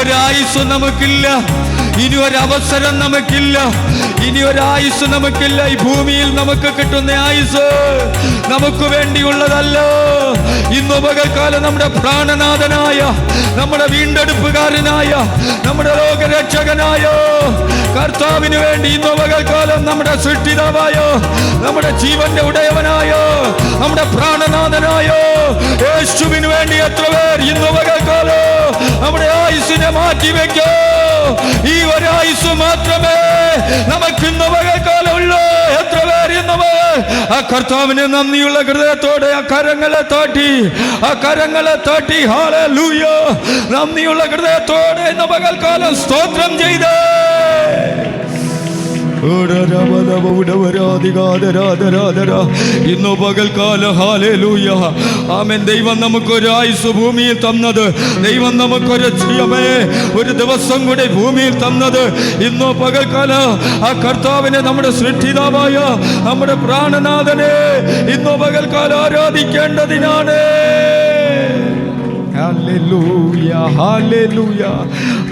ഒരായുസ് നമുക്കില്ല, ഇനി ഒരവസരം നമുക്കില്ല, ഇനി ഒരായുസ് നമുക്കില്ല. ഈ ഭൂമിയിൽ നമുക്ക് കിട്ടുന്ന ആയുസ് നമുക്ക് വേണ്ടിയുള്ളതല്ല. ഇന്ന് പകൽക്കാലം നമ്മുടെ പ്രാണനാഥനായ, നമ്മുടെ വീണ്ടെടുപ്പുകാരനായ, നമ്മുടെ ലോകരക്ഷകനായ കർത്താവിന് വേണ്ടി ഇന്ന് പകൽക്കാലം നമ്മുടെ സൃഷ്ടിതാവായ, നമ്മുടെ ജീവന്റെ ഉടയവനായ, നമ്മുടെ പ്രാണനാഥനായ യേശുവിന് വേണ്ടി എത്ര പേർ ഇന്ന് പകൽക്കാലം നമ്മുടെ ആയുസ്സിനെ മാറ്റിവെക്കോ? ഈ ഒരായുസ് മാത്രമേ നമുക്ക് ഇന്ന് പകൽക്കാലമുള്ളൂ. എത്ര പേർ ഇന്ന് ആ കർത്താവിന് നന്ദിയുള്ള ഹൃദയത്തോടെ ആ കരങ്ങളെ താട്ടി ഹല്ലേലൂയ, നന്ദിയുള്ള ഹൃദയത്തോടെ ഇന്ന് പകൽക്കാലം സ്തോത്രം ചെയ്തേ. ഇന്നു പകൽക്കാലം ഹല്ലേലൂയ, ആമേൻ. ദൈവം നമുക്കൊരായുസ് ഭൂമിയിൽ തന്നത്, ദൈവം നമുക്കൊരു ഒരു ദിവസം കൂടി ഭൂമിയിൽ തന്നത് ഇന്നു പകൽക്കാലം ആ കർത്താവിനെ, നമ്മുടെ സൃഷ്ടിതാവായ, നമ്മുടെ പ്രാണനാഥനെ ഇന്നു പകൽക്കാലം ആരാധിക്കേണ്ടതിനാണ്. Hallelujah, hallelujah,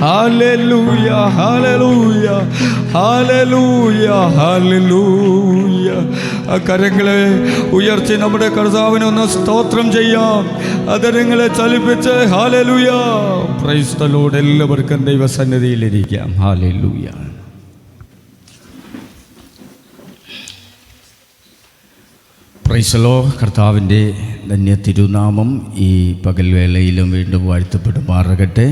hallelujah, hallelujah, hallelujah, hallelujah. ആ കരങ്ങളെ ഉയർത്തി നമ്മുടെ കർത്താവിനെ ഒന്ന് സ്തോത്രം ചെയ്യാം. അതരങ്ങളെ ചലിപ്പിച്ച് ഹല്ലേലൂയ, പ്രൈസ് ദി ലോർഡ്. എല്ലാവർക്കും ദൈവസന്നിധിയിലിരിക്കാം. ഹല്ലേലൂയ. Praise the Lord. കർത്താവിൻ്റെ ധന്യ തിരുനാമം ഈ പകൽവേളയിലും വീണ്ടും വാഴ്ത്തപ്പെടുമാറാകട്ടെ.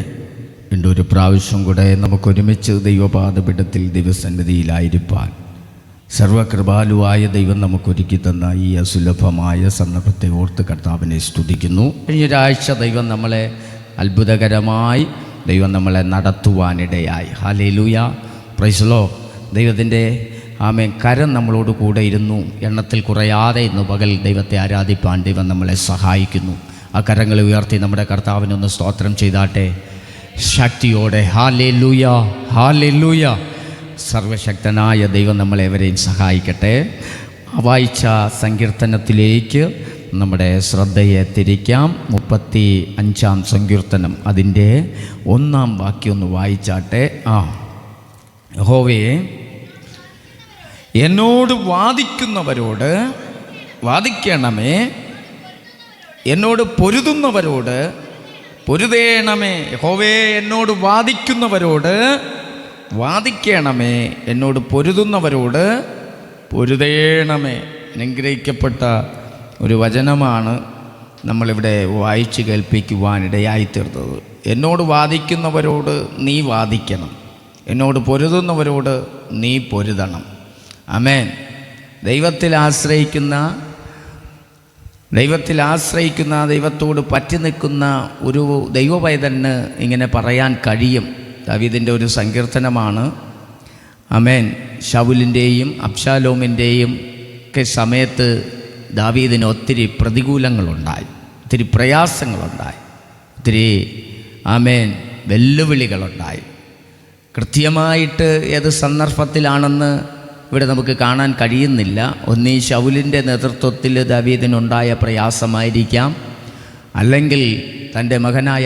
വീണ്ടും ഒരു പ്രാവശ്യം കൂടെ നമുക്കൊരുമിച്ച് ദൈവപാദപീഠത്തിൽ ദൈവസന്നിധിയിലായിരിക്കാൻ സർവകൃപാലുവായ ദൈവം നമുക്കൊരുക്കി തന്ന ഈ അസുലഭമായ സന്ദർഭത്തെ ഓർത്ത് കർത്താവിനെ സ്തുതിക്കുന്നു. കഴിഞ്ഞൊരാഴ്ച ദൈവം നമ്മളെ അത്ഭുതകരമായി നമ്മളെ നടത്തുവാനിടയായി. Hallelujah, praise the Lord. ദൈവത്തിൻ്റെ ആമേൻ കരം നമ്മളോട് കൂടെ ഇരുന്നു. എണ്ണത്തിൽ കുറയാതെ ഇന്ന് പകൽ ദൈവത്തെ ആരാധിപ്പാൻ ദൈവം നമ്മളെ സഹായിക്കുന്നു. ആ കരങ്ങളെ ഉയർത്തി നമ്മുടെ കർത്താവിനൊന്ന് സ്തോത്രം ചെയ്താട്ടെ ശക്തിയോടെ. Hallelujah, hallelujah. സർവശക്തനായ ദൈവം നമ്മളെവരെയും സഹായിക്കട്ടെ. വായിച്ച സങ്കീർത്തനത്തിലേക്ക് നമ്മുടെ ശ്രദ്ധയെ തിരിക്കാം. 35-ാം സങ്കീർത്തനം, അതിൻ്റെ 1-ാം വാക്യം ഒന്ന് വായിച്ചാട്ടെ. യഹോവയെ, എന്നോട് വാദിക്കുന്നവരോട് വാദിക്കണമേ, എന്നോട് പൊരുതുന്നവരോട് പൊരുതേണമേ. യഹോവേ, എന്നോട് വാദിക്കുന്നവരോട് വാദിക്കണമേ, എന്നോട് പൊരുതുന്നവരോട് പൊരുതേണമേ. അനുഗ്രഹിക്കപ്പെട്ട ഒരു വചനമാണ് നമ്മളിവിടെ വായിച്ച് കേൾപ്പിക്കുവാനിടയായിത്തീർന്നത്. എന്നോട് വാദിക്കുന്നവരോട് നീ വാദിക്കണം, എന്നോട് പൊരുതുന്നവരോട് നീ പൊരുതണം. ആമേൻ. ദൈവത്തിൽ ആശ്രയിക്കുന്ന ദൈവത്തോട് പറ്റി നിൽക്കുന്ന ഒരു ദൈവപൈതലിന് ഇങ്ങനെ പറയാൻ കഴിയും. ദാവീദിൻ്റെ ഒരു സങ്കീർത്തനമാണ്. ആമേൻ. ശൗലിൻ്റെയും അബ്ശാലോമിൻ്റെയും ഒക്കെ സമയത്ത് ദാവീദിന് ഒത്തിരി പ്രതികൂലങ്ങളുണ്ടായി, ഒത്തിരി പ്രയാസങ്ങളുണ്ടായി, ഒത്തിരി ആമേൻ വെല്ലുവിളികളുണ്ടായി. കൃത്യമായിട്ട് ഏത് സന്ദർഭത്തിലാണെന്ന് ഇവിടെ നമുക്ക് കാണാൻ കഴിയുന്നില്ല. ഒന്നീ ശൗലിൻ്റെ നേതൃത്വത്തിൽ ദാവീദിനുണ്ടായ പ്രയാസമായിരിക്കാം, അല്ലെങ്കിൽ തൻ്റെ മകനായ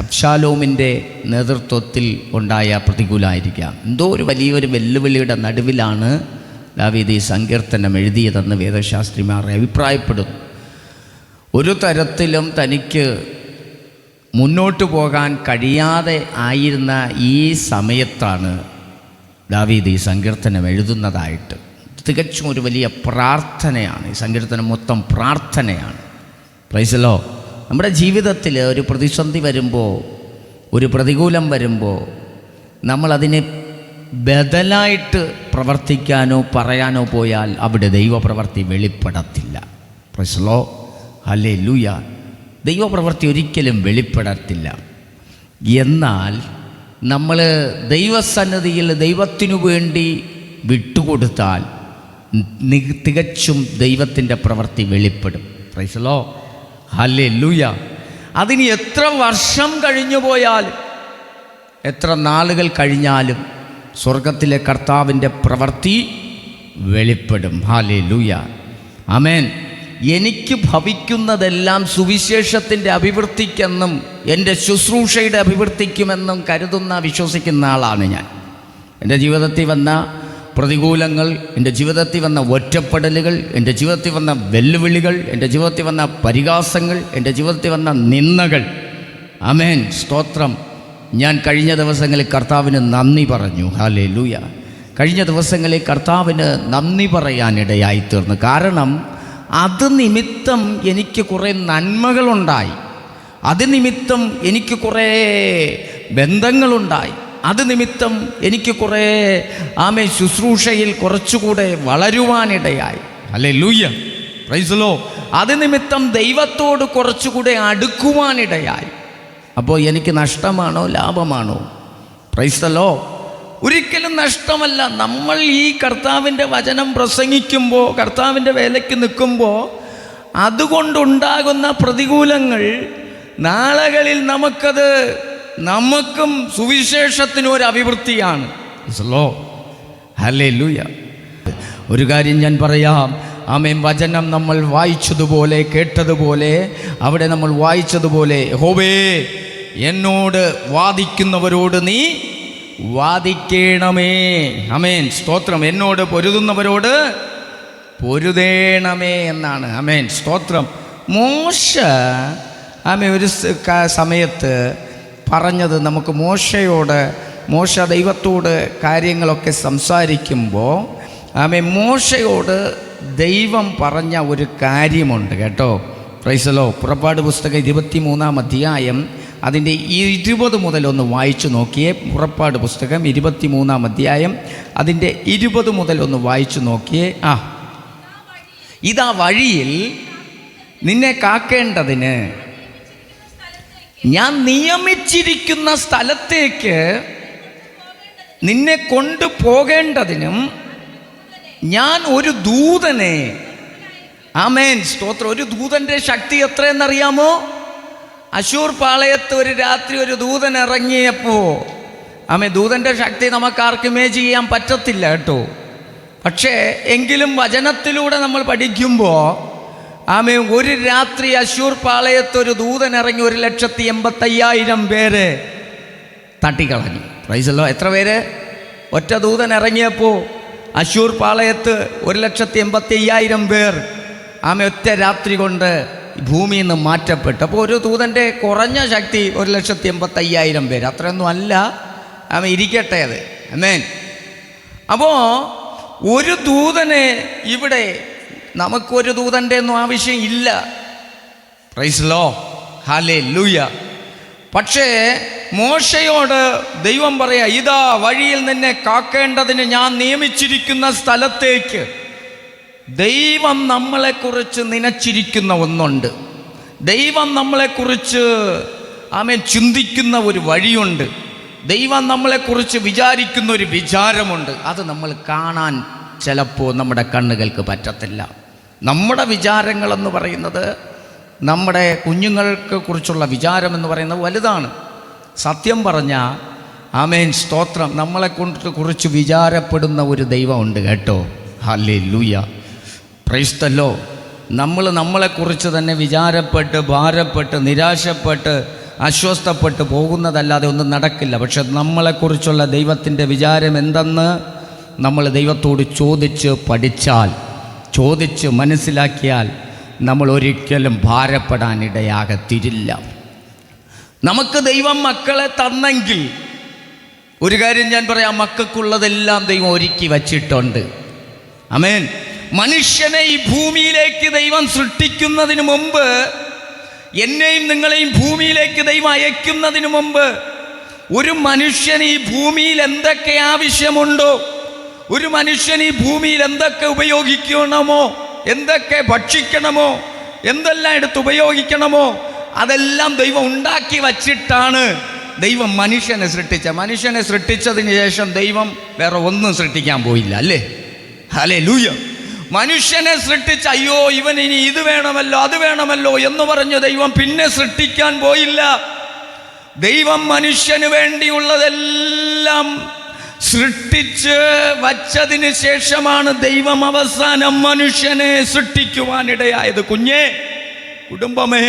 അബ്ശാലോമിൻ്റെ നേതൃത്വത്തിൽ ഉണ്ടായ പ്രതികൂലമായിരിക്കാം. എന്തോ ഒരു വലിയൊരു വെല്ലുവിളിയുടെ നടുവിലാണ് ദാവീദ് ഈ സങ്കീർത്തനം എഴുതിയതെന്ന് വേദശാസ്ത്രിമാർ അഭിപ്രായപ്പെടുന്നു. ഒരു തരത്തിലും തനിക്ക് മുന്നോട്ട് പോകാൻ കഴിയാതെ ആയിരുന്ന ഈ സമയത്താണ് ദാവീദ് ഈ സങ്കീർത്തനം എഴുതുന്നതായിട്ട്. തികച്ചും ഒരു വലിയ പ്രാർത്ഥനയാണ്. ഈ സങ്കീർത്തനം മൊത്തം പ്രാർത്ഥനയാണ്. Price the Lord. നമ്മുടെ ജീവിതത്തിൽ ഒരു പ്രതിസന്ധി വരുമ്പോൾ, ഒരു പ്രതികൂലം വരുമ്പോൾ, നമ്മളതിനെ ബദലായിട്ട് പ്രവർത്തിക്കാനോ പറയാനോ പോയാൽ അവിടെ ദൈവപ്രവൃത്തി വെളിപ്പെടത്തില്ല. Praise the Lord, hallelujah. ദൈവപ്രവൃത്തി ഒരിക്കലും വെളിപ്പെടത്തില്ല. എന്നാൽ നമ്മൾ ദൈവസന്നിധിയിൽ ദൈവത്തിനു വേണ്ടി വിട്ടുകൊടുത്താൽ തികച്ചും ദൈവത്തിൻ്റെ പ്രവൃത്തി വെളിപ്പെടും. Praise the Lord, hallelujah. അതിന് എത്ര വർഷം കഴിഞ്ഞു പോയാലും, എത്ര നാളുകൾ കഴിഞ്ഞാലും സ്വർഗത്തിലെ കർത്താവിൻ്റെ പ്രവൃത്തി വെളിപ്പെടും. ഹല്ലേലൂയ, ആമേൻ. എനിക്ക് ഭവിക്കുന്നതെല്ലാം സുവിശേഷത്തിൻ്റെ അഭിവൃദ്ധിക്കെന്നും എൻ്റെ ശുശ്രൂഷയുടെ അഭിവൃദ്ധിക്കുമെന്നും കരുതുന്ന വിശ്വസിക്കുന്ന ആളാണ് ഞാൻ. എൻ്റെ ജീവിതത്തിൽ വന്ന പ്രതികൂലങ്ങൾ, എൻ്റെ ജീവിതത്തിൽ വന്ന ഒറ്റപ്പെടലുകൾ, എൻ്റെ ജീവിതത്തിൽ വന്ന വെല്ലുവിളികൾ, എൻ്റെ ജീവിതത്തിൽ വന്ന പരിഹാസങ്ങൾ, എൻ്റെ ജീവിതത്തിൽ വന്ന നിന്ദകൾ, ആമേൻ, സ്തോത്രം, ഞാൻ കഴിഞ്ഞ ദിവസങ്ങളിൽ കർത്താവിന് നന്ദി പറഞ്ഞു. ഹല്ലേലൂയ. കഴിഞ്ഞ ദിവസങ്ങളിൽ കർത്താവിന് നന്ദി പറയാനിടയായിത്തീർന്നു. കാരണം അത് നിമിത്തം എനിക്ക് കുറേ നന്മകളുണ്ടായി, അത് നിമിത്തം എനിക്ക് കുറേ ബന്ധങ്ങളുണ്ടായി, അത് നിമിത്തം എനിക്ക് കുറേ ശുശ്രൂഷയിൽ കുറച്ചുകൂടെ വളരുവാനിടയായി. Hallelujah, praise the Lord. അത് നിമിത്തം ദൈവത്തോട് കുറച്ചുകൂടെ അടുക്കുവാനിടയായി. അപ്പോൾ എനിക്ക് നഷ്ടമാണോ ലാഭമാണോ? Praise the Lord. ഒരിക്കലും നഷ്ടമല്ല. നമ്മൾ ഈ കർത്താവിൻ്റെ വചനം പ്രസംഗിക്കുമ്പോൾ, കർത്താവിൻ്റെ വേലയ്ക്ക് നിൽക്കുമ്പോൾ അതുകൊണ്ടുണ്ടാകുന്ന പ്രതികൂലങ്ങൾ നാളുകളിൽ നമുക്കും സുവിശേഷത്തിനും ഒരു അഭിവൃദ്ധിയാണ്. ഹല്ലേലൂയ. ഒരു കാര്യം ഞാൻ പറയാം, ആമേൻ, വചനം നമ്മൾ വായിച്ചതുപോലെ കേട്ടതുപോലെ അവിടെ നമ്മൾ വായിച്ചതുപോലെ, യഹോവേ എന്നോട് വാദിക്കുന്നവരോട് നീ വാദിക്കണമേ. ആമേൻ, സ്തോത്രം. എന്നോട് പൊരുതുന്നവരോട് പൊരുതേണമേ എന്നാണ്. ആമേൻ, സ്തോത്രം. മോശ ഒരു സമയത്ത് പറഞ്ഞത് നമുക്ക് മോശ ദൈവത്തോട് കാര്യങ്ങളൊക്കെ സംസാരിക്കുമ്പോൾ മോശയോട് ദൈവം പറഞ്ഞ ഒരു കാര്യമുണ്ട് കേട്ടോ. Price the Lord. പുറപ്പാട് പുസ്തകം 23-ാം അധ്യായം അതിൻ്റെ 20 മുതൽ ഒന്ന് വായിച്ചു നോക്കിയേ. പുറപ്പാട് പുസ്തകം 23-ാം അധ്യായം അതിൻ്റെ 20 മുതൽ ഒന്ന് വായിച്ചു നോക്കിയേ. ഇതാ വഴിയിൽ നിന്നെ കാക്കേണ്ടതിന് ഞാൻ നിയമിച്ചിരിക്കുന്ന സ്ഥലത്തേക്ക് നിന്നെ കൊണ്ടുപോകേണ്ടതിനും ഞാൻ ഒരു ദൂതനെ, ആമേൻ, സ്തോത്രം. ഒരു ദൂതൻ്റെ ശക്തി എത്രയെന്നറിയാമോ? അശൂർ പാളയത്ത് ഒരു രാത്രി ഒരു ദൂതൻ ഇറങ്ങിയപ്പോൾ, ദൂതൻ്റെ ശക്തി നമുക്കാർക്കും ഇമേജ് ചെയ്യാൻ പറ്റത്തില്ല കേട്ടോ. പക്ഷേ എങ്കിലും വചനത്തിലൂടെ നമ്മൾ പഠിക്കുമ്പോൾ ഒരു രാത്രി അശൂർ പാളയത്ത് ഒരു ദൂതൻ ഇറങ്ങി 1,85,000 പേര് തട്ടിക്കളഞ്ഞു. Price the Lord. എത്ര പേര്? ഒറ്റ ദൂതൻ ഇറങ്ങിയപ്പോൾ അശൂർ പാളയത്ത് 1,85,000 പേർ ഒറ്റ രാത്രി കൊണ്ട് ഭൂമിയിൽ നിന്ന് മാറ്റപ്പെട്ടു. അപ്പോൾ ഒരു ദൂതൻ്റെ കുറഞ്ഞ ശക്തി 1,85,000 പേര്, അത്രയൊന്നും അല്ല. ഇരിക്കട്ടെ അത്. ആമേൻ. അപ്പോൾ ഒരു ദൂതനെ ഇവിടെ നമുക്കൊരു ദൂതൻ്റെ ഒന്നും ആവശ്യം ഇല്ല. Price the Lord. ഹല്ലേലൂയ. പക്ഷേ മോശയോട് ദൈവം പറയാ, ഇതാ വഴിയിൽ നിന്നെ കാക്കേണ്ടതിന് ഞാൻ നിയമിച്ചിരിക്കുന്ന സ്ഥലത്തേക്ക്. ദൈവം നമ്മളെക്കുറിച്ച് നനച്ചിരിക്കുന്ന ഒന്നുണ്ട്. ദൈവം നമ്മളെക്കുറിച്ച് ചിന്തിക്കുന്ന ഒരു വഴിയുണ്ട്. ദൈവം നമ്മളെക്കുറിച്ച് വിചാരിക്കുന്ന ഒരു വിചാരമുണ്ട്. അത് നമ്മൾ കാണാൻ ചിലപ്പോൾ നമ്മുടെ കണ്ണുകൾക്ക് പറ്റത്തില്ല. നമ്മുടെ വിചാരങ്ങളെന്ന് പറയുന്നത്, നമ്മുടെ കുഞ്ഞുങ്ങൾക്ക് കുറിച്ചുള്ള വിചാരമെന്ന് പറയുന്നത് വലുതാണ്. സത്യം പറഞ്ഞാൽ, ആമേൻ, സ്തോത്രം, കുറിച്ച് വിചാരപ്പെടുന്ന ഒരു ദൈവമുണ്ട് കേട്ടോ. Hallelujah, praise the Lord. നമ്മളെക്കുറിച്ച് തന്നെ വിചാരപ്പെട്ട്, ഭാരപ്പെട്ട്, നിരാശപ്പെട്ട്, അസ്വസ്ഥപ്പെട്ട് പോകുന്നതല്ലാതെ ഒന്നും നടക്കില്ല. പക്ഷെ നമ്മളെക്കുറിച്ചുള്ള ദൈവത്തിൻ്റെ വിചാരം എന്തെന്ന് നമ്മൾ ദൈവത്തോട് ചോദിച്ച് പഠിച്ചാൽ, ചോദിച്ച് മനസ്സിലാക്കിയാൽ നമ്മൾ ഒരിക്കലും ഭാരപ്പെടാനിടയാകത്തില്ല. നമുക്ക് ദൈവം മക്കളെ തന്നെങ്കിൽ ഒരു കാര്യം ഞാൻ പറയാം, മക്കൾക്കുള്ളതെല്ലാം ദൈവം ഒരുക്കി വച്ചിട്ടുണ്ട്. ആമേൻ. മനുഷ്യനെ ഈ ഭൂമിയിലേക്ക് ദൈവം സൃഷ്ടിക്കുന്നതിന് മുമ്പ്, എന്നെയും നിങ്ങളെയും ഭൂമിയിലേക്ക് ദൈവം അയക്കുന്നതിന് മുമ്പ്, ഒരു മനുഷ്യന് ഈ ഭൂമിയിൽ എന്തൊക്കെ ആവശ്യമുണ്ടോ, ഒരു മനുഷ്യൻ ഈ ഭൂമിയിൽ എന്തൊക്കെ ഉപയോഗിക്കണമോ, എന്തൊക്കെ ഭക്ഷിക്കണമോ, എന്തെല്ലാം എടുത്ത് ഉപയോഗിക്കണമോ, അതെല്ലാം ദൈവം ഉണ്ടാക്കി വച്ചിട്ടാണ് ദൈവം മനുഷ്യനെ മനുഷ്യനെ സൃഷ്ടിച്ചതിന് ശേഷം ദൈവം വേറെ ഒന്നും സൃഷ്ടിക്കാൻ പോയില്ല, അല്ലേ? ഹല്ലേലൂയ. മനുഷ്യനെ സൃഷ്ടിച്ച്, അയ്യോ ഇവൻ ഇനി ഇത് വേണമല്ലോ അത് വേണമല്ലോ എന്ന് പറഞ്ഞ് ദൈവം പിന്നെ സൃഷ്ടിക്കാൻ പോയില്ല. ദൈവം മനുഷ്യന് വേണ്ടിയുള്ളതെല്ലാം സൃഷ്ടിച്ച് വച്ചതിന് ശേഷമാണ് ദൈവം അവസാനം മനുഷ്യനെ സൃഷ്ടിക്കുവാനിടയായത്. കുഞ്ഞേ, കുടുംബമേ,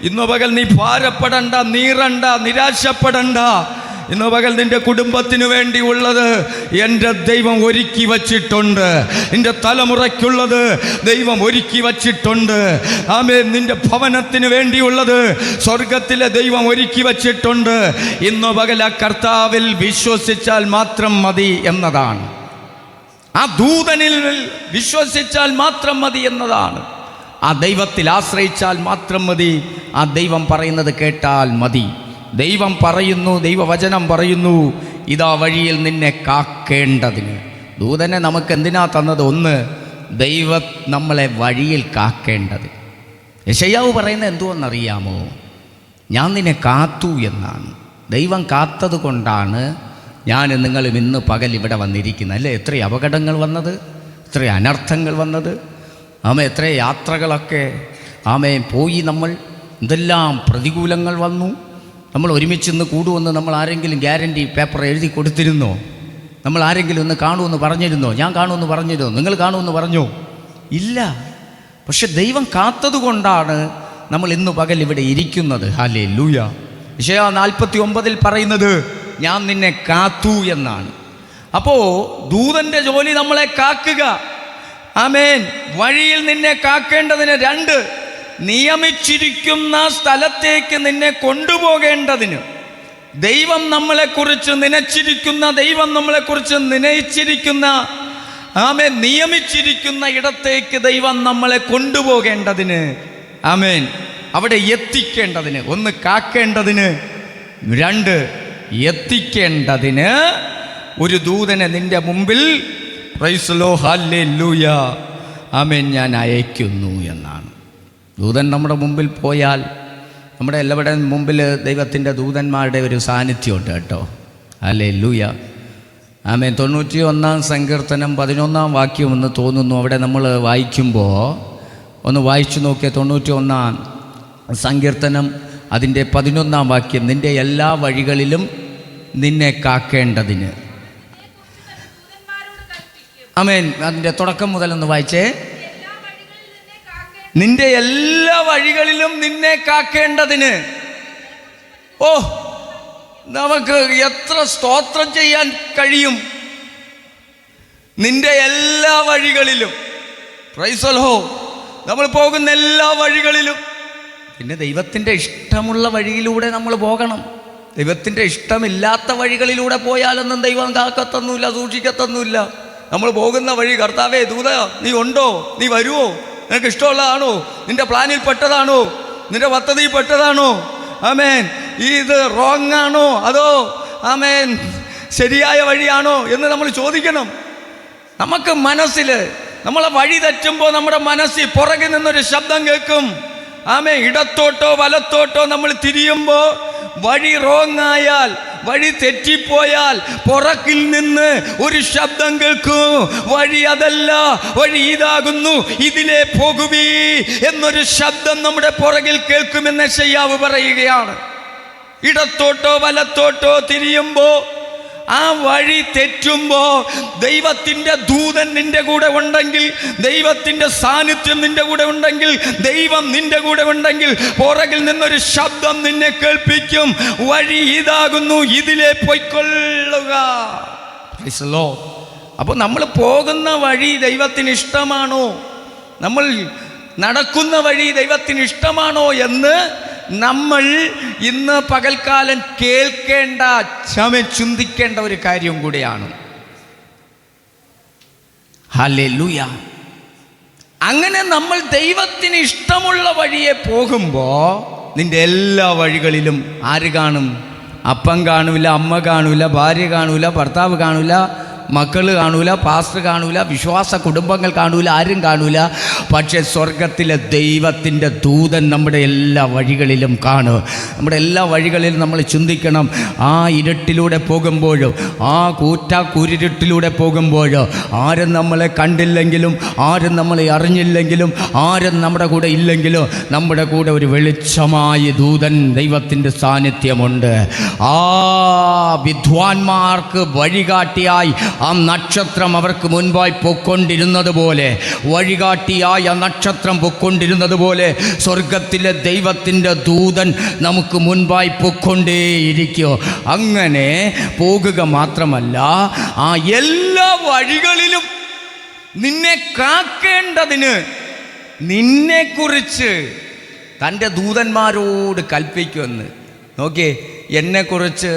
ഇന്നു പകൽ നീ ഭാരപ്പെടണ്ട, നീറണ്ട, നിരാശപ്പെടണ്ട. ഇന്ന് പകൽ നിന്റെ കുടുംബത്തിന് വേണ്ടിയുള്ളത് എൻ്റെ ദൈവം ഒരുക്കി വച്ചിട്ടുണ്ട്. നിന്റെ തലമുറയ്ക്കുള്ളത് ദൈവം ഒരുക്കി വച്ചിട്ടുണ്ട്. ആമേൻ. നിന്റെ ഭവനത്തിന് വേണ്ടിയുള്ളത് സ്വർഗത്തിലെ ദൈവം ഒരുക്കി വച്ചിട്ടുണ്ട്. ഇന്ന് പകൽ ആ കർത്താവിൽ വിശ്വസിച്ചാൽ മാത്രം മതി എന്നതാണ്. ആ ദൂതനിൽ വിശ്വസിച്ചാൽ മാത്രം മതി എന്നതാണ്. ആ ദൈവത്തിൽ ആശ്രയിച്ചാൽ മാത്രം മതി. ആ ദൈവം പറയുന്നത് കേട്ടാൽ മതി. ദൈവം പറയുന്നു, ദൈവവചനം പറയുന്നു, ഇതാ വഴിയിൽ നിന്നെ കാക്കേണ്ടതിന്. ദൂതനെ നമുക്ക് എന്തിനാ തന്നത്? ഒന്ന്, ദൈവം നമ്മളെ വഴിയിൽ കാക്കേണ്ടത്. യെശയ്യാവ് പറയുന്നത് എന്തുവെന്നറിയാമോ? ഞാൻ നിന്നെ കാത്തു എന്നാണ്. ദൈവം കാത്തത് കൊണ്ടാണ് ഞാൻ നിങ്ങളും ഇന്ന് പകൽ ഇവിടെ വന്നിരിക്കുന്നത്. അല്ലേ? എത്ര അപകടങ്ങൾ വന്നത്, എത്ര അനർത്ഥങ്ങൾ വന്നത്. എത്ര യാത്രകളൊക്കെ പോയി. നമ്മൾ എന്തെല്ലാം പ്രതികൂലങ്ങൾ വന്നു. നമ്മൾ ഒരുമിച്ചിന്ന് കൂടുമെന്ന് നമ്മൾ ആരെങ്കിലും ഗ്യാരണ്ടി പേപ്പർ എഴുതി കൊടുത്തിരുന്നോ? നമ്മൾ ആരെങ്കിലും ഒന്ന് കാണുമെന്ന് പറഞ്ഞിരുന്നോ? ഞാൻ കാണുമെന്ന് പറഞ്ഞിരുന്നോ? നിങ്ങൾ കാണുമെന്ന് പറഞ്ഞോ? ഇല്ല. പക്ഷെ ദൈവം കാത്തതുകൊണ്ടാണ് നമ്മൾ ഇന്ന് പകൽ ഇവിടെ ഇരിക്കുന്നത്. ഹല്ലേലൂയ. യെശയ്യാ 49 പറയുന്നത് ഞാൻ നിന്നെ കാത്തു എന്നാണ്. അപ്പോൾ ദൂതൻ്റെ ജോലി നമ്മളെ കാക്കുക. ആമേൻ. വഴിയിൽ നിന്നെ കാക്കേണ്ടതിന്. 2, നിയമിച്ചിരിക്കുന്ന സ്ഥലത്തേക്ക് നിന്നെ കൊണ്ടുപോകേണ്ടതിന്. ദൈവം നമ്മളെക്കുറിച്ച് നനച്ചിരിക്കുന്ന, ദൈവം നമ്മളെക്കുറിച്ച് നനയിച്ചിരിക്കുന്ന, ആമേൻ, നിയമിച്ചിരിക്കുന്ന ഇടത്തേക്ക് ദൈവം നമ്മളെ കൊണ്ടുപോകേണ്ടതിന്. ആമേൻ. അവിടെ എത്തിക്കേണ്ടതിന്. 1, കാക്കേണ്ടതിന്. 2, എത്തിക്കേണ്ടതിന് ഒരു ദൂതനെ നിന്റെ മുമ്പിൽ, പ്രൈസ് ദി ലോർഡ്, ഹല്ലേലൂയ, ആമേൻ, ഞാൻ അയക്കുന്നു എന്നാണ്. ദൂതൻ നമ്മുടെ മുമ്പിൽ പോയാൽ, നമ്മുടെ എല്ലാവരുടെയും മുമ്പിൽ ദൈവത്തിൻ്റെ ദൂതന്മാരുടെ ഒരു സാന്നിധ്യമുണ്ട് കേട്ടോ. ഹല്ലേലൂയ, ആമേൻ. 91 സങ്കീർത്തനം 11 വാക്യം എന്ന് തോന്നുന്നു. അവിടെ നമ്മൾ വായിക്കുമ്പോൾ ഒന്ന് വായിച്ചു നോക്കിയ 91 സങ്കീർത്തനം അതിൻ്റെ 11 വാക്യം. നിൻ്റെ എല്ലാ വഴികളിലും നിന്നെ കാക്കേണ്ടതിന്. ആമേൻ. അതിൻ്റെ തുടക്കം മുതലൊന്ന് വായിച്ചേ. നിന്റെ എല്ലാ വഴികളിലും നിന്നെ കാക്കേണ്ടതിന്. ഓ, നമുക്ക് എത്ര സ്തോത്രം ചെയ്യാൻ കഴിയും. നിന്റെ എല്ലാ വഴികളിലും, പ്രൈസ് ദി ലോർഡ്, നമ്മൾ പോകുന്ന എല്ലാ വഴികളിലും. പിന്നെ ദൈവത്തിൻ്റെ ഇഷ്ടമുള്ള വഴിയിലൂടെ നമ്മൾ പോകണം. ദൈവത്തിൻ്റെ ഇഷ്ടമില്ലാത്ത വഴികളിലൂടെ പോയാലൊന്നും ദൈവം കാക്കത്തൊന്നുമില്ല, സൂക്ഷിക്കത്തൊന്നുമില്ല. നമ്മൾ പോകുന്ന വഴി, കർത്താവേ, ദൂത നീ ഉണ്ടോ, നീ വരുമോ, നിനക്ക് ഇഷ്ടമുള്ളതാണോ, നിന്റെ പ്ലാനിൽ പെട്ടതാണോ, നിന്റെ പദ്ധതിയിൽ പെട്ടതാണോ, ആമേൻ, ഇത് റോങ് ആണോ അതോ ആമേൻ ശരിയായ വഴിയാണോ എന്ന് നമ്മൾ ചോദിക്കണം. നമുക്ക് മനസ്സിൽ നമ്മളെ വഴി തെറ്റുമ്പോൾ നമ്മുടെ മനസ്സിൽ പുറകിൽ നിന്നൊരു ശബ്ദം കേൾക്കും. ആമേൻ. ഇടത്തോട്ടോ വലത്തോട്ടോ നമ്മൾ തിരിയുമ്പോൾ വഴി റോങ് ആയാൽ, വഴി തെറ്റിപ്പോയാൽ പുറകിൽ നിന്ന് ഒരു ശബ്ദം കേൾക്കും. വഴി അതല്ല, വഴി ഇതാകുന്നു, ഇതിലേ പോകുവീ എന്നൊരു ശബ്ദം നമ്മുടെ പുറകിൽ കേൾക്കുമെന്ന് യെശയ്യാവ് പറയുകയാണ്. ഇടത്തോട്ടോ വലത്തോട്ടോ തിരിയുമ്പോൾ, ആ വഴി തെറ്റുമ്പോൾ ദൈവത്തിൻ്റെ ദൂതൻ നിന്റെ കൂടെ ഉണ്ടെങ്കിൽ, ദൈവത്തിൻ്റെ സാന്നിധ്യം നിന്റെ കൂടെ ഉണ്ടെങ്കിൽ, ദൈവം നിന്റെ കൂടെ ഉണ്ടെങ്കിൽ പുറകിൽ നിന്നൊരു ശബ്ദം നിന്നെ കേൾപ്പിക്കും. വഴി ഇതാകുന്നു, ഇതിലേ പൊയ്ക്കൊള്ളുക. അപ്പോൾ നമ്മൾ പോകുന്ന വഴി ദൈവത്തിന് ഇഷ്ടമാണോ, നമ്മൾ നടക്കുന്ന വഴി ദൈവത്തിന് ഇഷ്ടമാണോ എന്ന് നമ്മൾ ഇന്ന് പകൽക്കാലം കേൾക്കേണ്ട, ചിന്തിക്കേണ്ട ഒരു കാര്യം കൂടിയാണ്. ഹല്ലേലൂയ. അങ്ങനെ നമ്മൾ ദൈവത്തിന് ഇഷ്ടമുള്ള വഴിയെ പോകുമ്പോൾ നിന്റെ എല്ലാ വഴികളിലും ആര് കാണും? അപ്പം കാണൂല, അമ്മ കാണൂല, ഭാര്യ കാണൂല, ഭർത്താവ് കാണൂല, മക്കൾ കാണൂല, പാസ്റ്റർ കാണൂല, വിശ്വാസ കുടുംബങ്ങൾ കാണൂല, ആരും കാണൂല. പക്ഷേ സ്വർഗത്തിലെ ദൈവത്തിൻ്റെ ദൂതൻ നമ്മുടെ എല്ലാ വഴികളിലും കാണും. നമ്മുടെ എല്ലാ വഴികളിലും നമ്മൾ ചിന്തിക്കണം. ആ ഇരുട്ടിലൂടെ പോകുമ്പോഴും, ആ കൂരിരുട്ടിലൂടെ പോകുമ്പോഴും, ആരും നമ്മളെ കണ്ടില്ലെങ്കിലും, ആരും നമ്മളെ അറിഞ്ഞില്ലെങ്കിലും, ആരും നമ്മുടെ കൂടെ ഇല്ലെങ്കിലും, നമ്മുടെ കൂടെ ഒരു വെളിച്ചമായ ദൂതൻ ദൈവത്തിൻ്റെ സാന്നിധ്യമുണ്ട്. ആ വിദ്വാൻമാർക്ക് വഴികാട്ടിയായി ആ നക്ഷത്രം അവർക്ക് മുൻപായി പൊക്കൊണ്ടിരുന്നത് പോലെ, വഴികാട്ടിയായി ആ നക്ഷത്രം പൊക്കൊണ്ടിരുന്നത് പോലെ സ്വർഗത്തിലെ ദൈവത്തിൻ്റെ ദൂതൻ നമുക്ക് മുൻപായി പൊക്കൊണ്ടേയിരിക്കും. അങ്ങനെ പോകുക മാത്രമല്ല, ആ എല്ലാ വഴികളിലും നിന്നെ കാക്കേണ്ടതിന് നിന്നെക്കുറിച്ച് തൻ്റെ ദൂതന്മാരോട് കൽപ്പിക്കുമെന്ന്. നോക്കിയേ, എന്നെക്കുറിച്ച്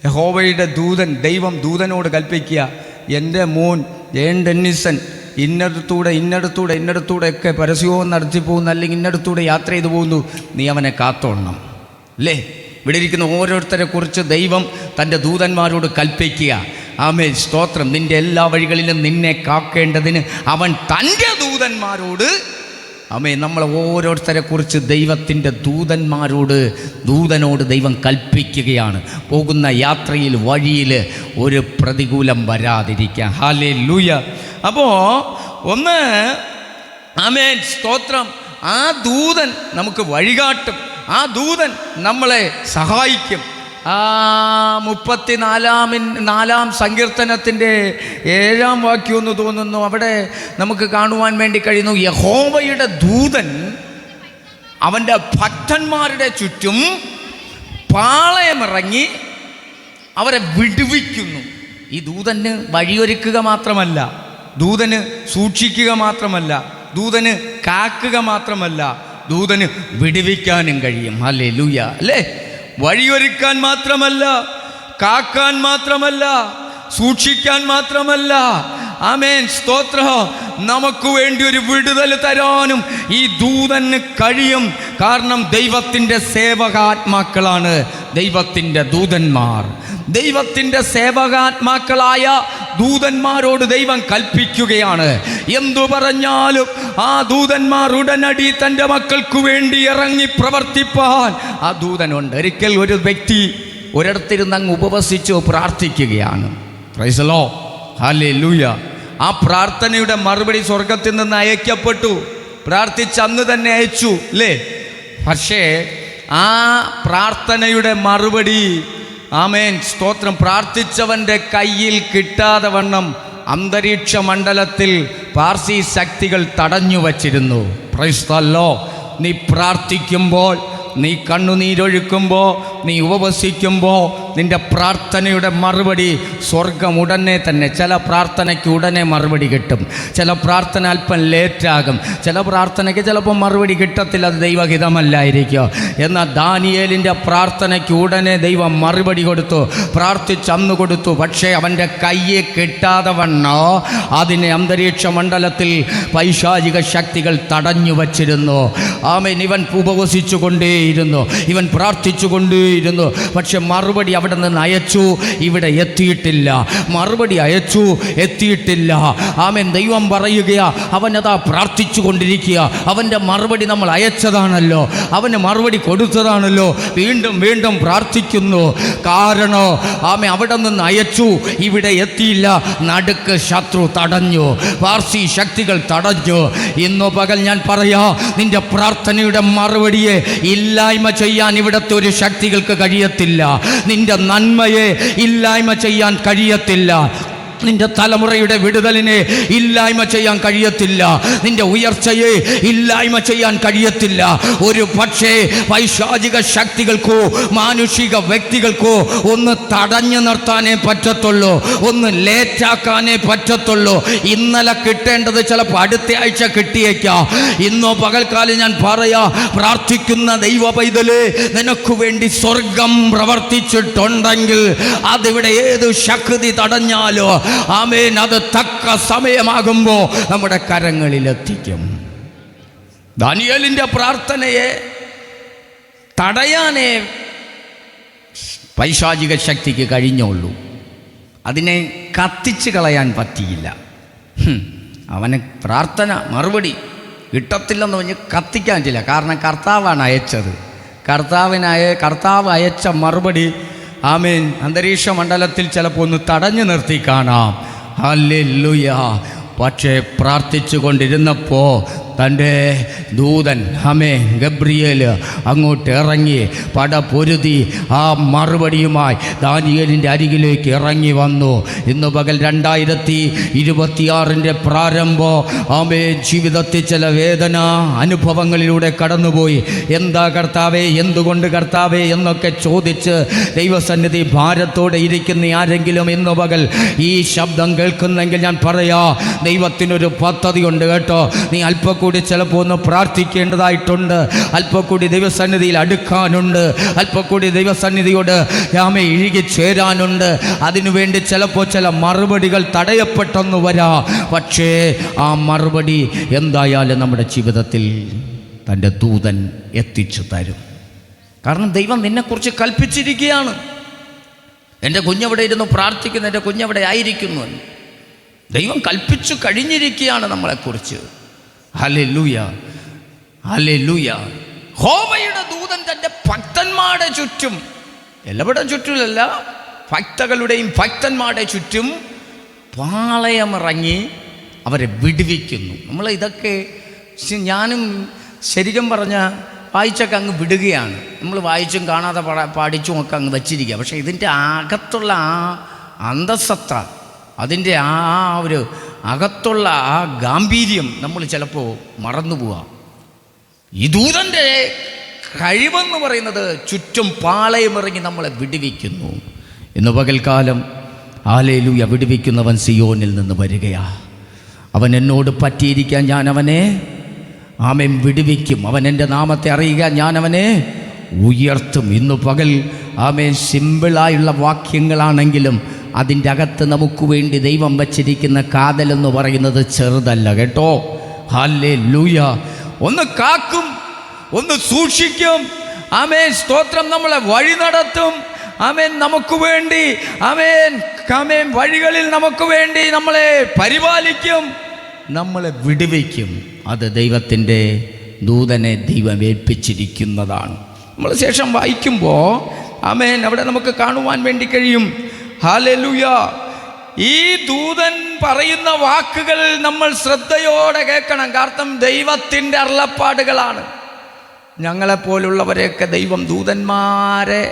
യഹോവയുടെ ദൂതൻ, ദൈവം ദൂതനോട് കൽപ്പിക്കുക, എൻ്റെ മോൻ ജയൻ ഡെന്നിസൺ ഇന്നടത്തൂടെ ഒക്കെ പരസ്യവും നടത്തി പോകുന്നു, അല്ലെങ്കിൽ ഇന്നടത്തൂടെ യാത്ര ചെയ്തു പോകുന്നു, നീ അവനെ കാത്തോളണം. അല്ലേ? ഇവിടെ ഇരിക്കുന്ന ഓരോരുത്തരെ കുറിച്ച് ദൈവം തൻ്റെ ദൂതന്മാരോട് കൽപ്പിക്കുക. ആമേൻ, സ്തോത്രം. നിൻ്റെ എല്ലാ വഴികളിലും നിന്നെ കാക്കേണ്ടതിന് അവൻ തൻ്റെ ദൂതന്മാരോട്, ആമേൻ, നമ്മൾ ഓരോരുത്തരെ കുറിച്ച് ദൈവത്തിൻ്റെ ദൂതനോട് ദൈവം കൽപ്പിക്കുകയാണ്. പോകുന്ന യാത്രയിൽ, വഴിയിൽ ഒരു പ്രതികൂലം വരാതിരിക്കാൻ. ഹല്ലേലൂയ. അപ്പോൾ ഒന്ന്, ആമേൻ, സ്തോത്രം, ആ ദൂതൻ നമുക്ക് വഴികാട്ടും, ആ ദൂതൻ നമ്മളെ സഹായിക്കും. 34 സങ്കീർത്തനത്തിൻ്റെ 7 വാക്യം എന്ന് തോന്നുന്നു, അവിടെ നമുക്ക് കാണുവാൻ വേണ്ടി കഴിയുന്നു, യഹോവയുടെ ദൂതൻ അവൻ്റെ ഭക്തന്മാരുടെ ചുറ്റും പാളയമിറങ്ങി അവരെ വിടുവിക്കുന്നു. ഈ ദൂതന് വഴിയൊരുക്കുക മാത്രമല്ല, ദൂതന് സൂക്ഷിക്കുക മാത്രമല്ല, ദൂതന് കാക്കുക മാത്രമല്ല, ദൂതന് വിടുവിക്കാനും കഴിയും. ഹല്ലേലൂയ. അല്ലേ? വഴിയൊരുക്കാൻ മാത്രമല്ല, കാക്കാൻ മാത്രമല്ല, സൂക്ഷിക്കാൻ മാത്രമല്ല, ആമേൻ, സ്തോത്രം, നമുക്ക് വേണ്ടി ഒരു വിടുതൽ തരാനും ഈ ദൂതന് കഴിയും. കാരണം ദൈവത്തിൻ്റെ സേവകാത്മാക്കളാണ് ദൈവത്തിൻ്റെ ദൂതന്മാർ. ദൈവത്തിൻ്റെ സേവകാത്മാക്കളായ ദൂതന്മാരോട് ദൈവം കൽപ്പിക്കുകയാണ്, എന്തു പറഞ്ഞാലും ആ ദൂതന്മാർ ഉടനടി തൻ്റെ മക്കൾക്ക് വേണ്ടി ഇറങ്ങി പ്രവർത്തിപ്പാൻ ആ ദൂതനുണ്ട്. ഒരിക്കൽ ഒരു വ്യക്തി ഒരിടത്തിരുന്ന് അങ്ങ് ഉപവസിച്ചു പ്രാർത്ഥിക്കുകയാണ്. Price the Lord. ഹല്ലേലൂയ. ആ പ്രാർത്ഥനയുടെ മറുപടി സ്വർഗത്തിൽ നിന്ന് അയക്കപ്പെട്ടു. പ്രാർത്ഥിച്ച് അന്ന് തന്നെ അയച്ചു, അല്ലേ? പക്ഷേ ആ പ്രാർത്ഥനയുടെ മറുപടി, ആമേൻ, സ്തോത്രം, പ്രാർത്ഥിച്ചവൻ്റെ കയ്യിൽ കിട്ടാതെ വണ്ണം അന്തരീക്ഷ മണ്ഡലത്തിൽ പാർസി ശക്തികൾ തടഞ്ഞു വച്ചിരുന്നു. Price the Lord. നീ പ്രാർത്ഥിക്കുമ്പോൾ, നീ കണ്ണുനീരൊഴുക്കുമ്പോൾ, നീ ഉപവസിക്കുമ്പോൾ നിൻ്റെ പ്രാർത്ഥനയുടെ മറുപടി സ്വർഗം ഉടനെ തന്നെ, ചില പ്രാർത്ഥനയ്ക്ക് ഉടനെ മറുപടി കിട്ടും, ചില പ്രാർത്ഥന അല്പം ലേറ്റാകും, ചില പ്രാർത്ഥനയ്ക്ക് ചിലപ്പോൾ മറുപടി കിട്ടത്തില്ല, അത് ദൈവഹിതമല്ലായിരിക്കും. എന്നാൽ ദാനിയേലിൻ്റെ പ്രാർത്ഥനയ്ക്ക് ഉടനെ ദൈവം മറുപടി കൊടുത്തു, പ്രാർത്ഥിച്ച് അന്ന് കൊടുത്തു. പക്ഷേ അവൻ്റെ കയ്യെ കിട്ടാതെ വണ്ണോ അതിനെ അന്തരീക്ഷ മണ്ഡലത്തിൽ പൈശാചിക ശക്തികൾ തടഞ്ഞു വച്ചിരുന്നു. ആമേൻ. ഇവൻ ഉപവസിച്ചു കൊണ്ടേയിരുന്നു, ഇവൻ പ്രാർത്ഥിച്ചു കൊണ്ടേയിരുന്നു. പക്ഷെ മറുപടി അവിടെ നിന്ന് അയച്ചു, ഇവിടെ എത്തിയിട്ടില്ല. മറുപടി അയച്ചു, എത്തിയിട്ടില്ല. ആമേൻ. ദൈവം പറയുകയാ, അവനതാ പ്രാർത്ഥിച്ചു കൊണ്ടിരിക്കുക, അവൻ്റെ മറുപടി നമ്മൾ അയച്ചതാണല്ലോ, അവന് മറുപടി കൊടുത്തതാണല്ലോ, വീണ്ടും വീണ്ടും പ്രാർത്ഥിക്കുന്നു. കാരണം ആമേൻ, അവിടെ നിന്ന് അയച്ചു, ഇവിടെ എത്തിയില്ല. നടുക്ക് ശത്രു തടഞ്ഞു, പാർസി ശക്തികൾ തടഞ്ഞു. ഇന്നു പകൽ ഞാൻ പറയാ, നിന്റെ പ്രാർത്ഥനയുടെ മറുപടിയെ ഇല്ലായ്മ ചെയ്യാൻ ഇവിടുത്തെ ഒരു ശക്തികൾക്ക് കഴിയത്തില്ല. നിന്റെ നന്മയെ ഇല്ലായ്മ ചെയ്യാൻ കഴിയത്തില്ല. നിന്റെ തലമുറയുടെ വിടുതലിനെ ഇല്ലായ്മ ചെയ്യാൻ കഴിയത്തില്ല. നിന്റെ ഉയർച്ചയെ ഇല്ലായ്മ ചെയ്യാൻ കഴിയത്തില്ല. ഒരു പക്ഷേ പൈശാചിക ശക്തികൾക്കോ മാനുഷിക വ്യക്തികൾക്കോ ഒന്ന് തടഞ്ഞു നിർത്താനേ പറ്റത്തുള്ളൂ, ഒന്ന് ലേറ്റാക്കാനേ പറ്റത്തുള്ളൂ. ഇന്നലെ കിട്ടേണ്ടത് ചിലപ്പോൾ അടുത്ത ആഴ്ച കിട്ടിയേക്കാം. ഇന്നോ പകൽക്കാലം ഞാൻ പറയാ, പ്രാർത്ഥിക്കുന്ന ദൈവ പൈതലേ, നിനക്ക് വേണ്ടി സ്വർഗം പ്രവർത്തിച്ചിട്ടുണ്ടെങ്കിൽ അതിവിടെ ഏത് ശക്തി തടഞ്ഞാലോ, ആമേൻ, അത് തക്ക സമയമാകുമ്പോൾ നമ്മുടെ കരങ്ങളിലെത്തിക്കും. ദാനിയേലിൻ്റെ പ്രാർത്ഥനയെ തടയാനേ പൈശാചിക ശക്തിക്ക് കഴിഞ്ഞുള്ളൂ. അതിനെ കത്തിച്ച് കളയാൻ പറ്റിയില്ല. അവന് പ്രാർത്ഥന മറുപടി കിട്ടത്തില്ലെന്ന് പറഞ്ഞ് കത്തിക്കാൻ പറ്റില്ല. കാരണം കർത്താവാണ് അയച്ചത്. കർത്താവ് അയച്ച മറുപടി ആമേൻ അന്തരീക്ഷ മണ്ഡലത്തിൽ ചിലപ്പോൾ ഒന്ന് തടഞ്ഞു നിർത്തി കാണാം. ഹല്ലേലൂയ. പക്ഷേ പ്രാർത്ഥിച്ചു കൊണ്ടിരുന്നപ്പോൾ തൻ്റെ ദൂതൻ ഗബ്രിയേൽ അങ്ങോട്ട് ഇറങ്ങി പടപൊരുതി ആ മറുപടിയുമായി ദാനിയേലിൻ്റെ അരികിലേക്ക് ഇറങ്ങി വന്നു. ഇന്ന് പകൽ 2026 പ്രാരംഭം ജീവിതത്തിൽ ചില വേദന അനുഭവങ്ങളിലൂടെ കടന്നുപോയി. എന്താ കർത്താവേ, എന്തുകൊണ്ട് കർത്താവേ എന്നൊക്കെ ചോദിച്ച് ദൈവസന്നിധി ഭാരത്തോടെ ഇരിക്കുന്ന ആരെങ്കിലും ഇന്ന് പകൽ ഈ ശബ്ദം കേൾക്കുന്നെങ്കിൽ ഞാൻ പറയാ, ദൈവത്തിനൊരു പദ്ധതിയുണ്ട് കേട്ടോ. നീ അല്പം കൂടി ചിലപ്പോൾ ഒന്ന് പ്രാർത്ഥിക്കേണ്ടതായിട്ടുണ്ട്, അല്പം കൂടി ദൈവസന്നിധിയിൽ അടുക്കാനുണ്ട്, അല്പം കൂടി ദൈവസന്നിധിയോട് ഇഴുകി ചേരാനുണ്ട്. അതിനുവേണ്ടി ചിലപ്പോൾ ചില മറുപടികൾ തടയപ്പെട്ടെന്ന് വരാം. പക്ഷേ ആ മറുപടി എന്തായാലും നമ്മുടെ ജീവിതത്തിൽ തൻ്റെ ദൂതൻ എത്തിച്ചു തരും. കാരണം ദൈവം നിന്നെക്കുറിച്ച് കൽപ്പിച്ചിരിക്കുകയാണ്. എൻ്റെ കുഞ്ഞവിടെ ഇരുന്ന് പ്രാർത്ഥിക്കുന്നു, എൻ്റെ കുഞ്ഞവിടെ ആയിരിക്കുന്നു. ദൈവം കൽപ്പിച്ചു കഴിഞ്ഞിരിക്കുകയാണ് നമ്മളെക്കുറിച്ച്. Hallelujah, hallelujah. യഹോവയുടെ ദൂതൻ തൻ്റെ ഭക്തന്മാരുടെ ചുറ്റും, എല്ലാവരുടെയും ചുറ്റുമല്ല, ഭക്തന്മാരുടെ ചുറ്റും പാളയമിറങ്ങി അവരെ വിടുവിക്കുന്നു. നമ്മൾ ഇതൊക്കെ ഞാനും ശരിക്കും പറഞ്ഞ വായിച്ചൊക്കെ അങ്ങ് വിടുകയാണ്. നമ്മൾ വായിച്ചും കാണാതെ പാടിച്ചും ഒക്കെ അങ്ങ് വച്ചിരിക്കുക. പക്ഷേ ഇതിൻ്റെ അകത്തുള്ള ആ അന്തസത്ത, അതിൻ്റെ ആ ഒരു അകത്തുള്ള ആ ഗാംഭീര്യം നമ്മൾ ചിലപ്പോൾ മറന്നു പോവാം. ഈ ദൂതൻ്റെ കഴിവെന്ന് പറയുന്നത് ചുറ്റും പാളയമിറങ്ങി നമ്മളെ വിടുവിക്കുന്നു. ഇന്ന് പകൽക്കാലം ഹല്ലേലൂയ, വിടുവിക്കുന്നവൻ സിയോനിൽ നിന്ന് വരികയാ. അവൻ എന്നോട് പറ്റിയിരിക്കാൻ ഞാൻ അവനെ വിടുവിക്കും. അവൻ എൻ്റെ നാമത്തെ അറിയുക, ഞാൻ അവനെ ഉയർത്തും. ഇന്ന് പകൽ സിമ്പിളായുള്ള വാക്യങ്ങളാണെങ്കിലും അതിൻ്റെ അകത്ത് നമുക്ക് വേണ്ടി ദൈവം വച്ചിരിക്കുന്ന കാതലെന്ന് പറയുന്നത് ചെറുതല്ല കേട്ടോ. ഹല്ലേലൂയ. ഒന്ന് കാക്കും, ഒന്ന് സൂക്ഷിക്കും. സ്തോത്രം. നമ്മളെ വഴി നടത്തും. നമുക്ക് വേണ്ടി വഴികളിൽ നമുക്ക് വേണ്ടി നമ്മളെ പരിപാലിക്കും, നമ്മളെ വിടുവിക്കും. അത് ദൈവത്തിൻ്റെ ദൂതനെ ദൈവം ഏൽപ്പിച്ചിരിക്കുന്നതാണ്. നമ്മൾ ശേഷം വായിക്കുമ്പോൾ അവിടെ നമുക്ക് കാണുവാൻ വേണ്ടി കഴിയും. ഹല്ലേലൂയ. ഈ ദൂതൻ പറയുന്ന വാക്കുകൾ നമ്മൾ ശ്രദ്ധയോടെ കേൾക്കണം. കാരണം ദൈവത്തിൻ്റെ അരുളപ്പാടുകളാണ്. ഞങ്ങളെപ്പോലുള്ളവരെയൊക്കെ ദൈവം ദൂതന്മാരെ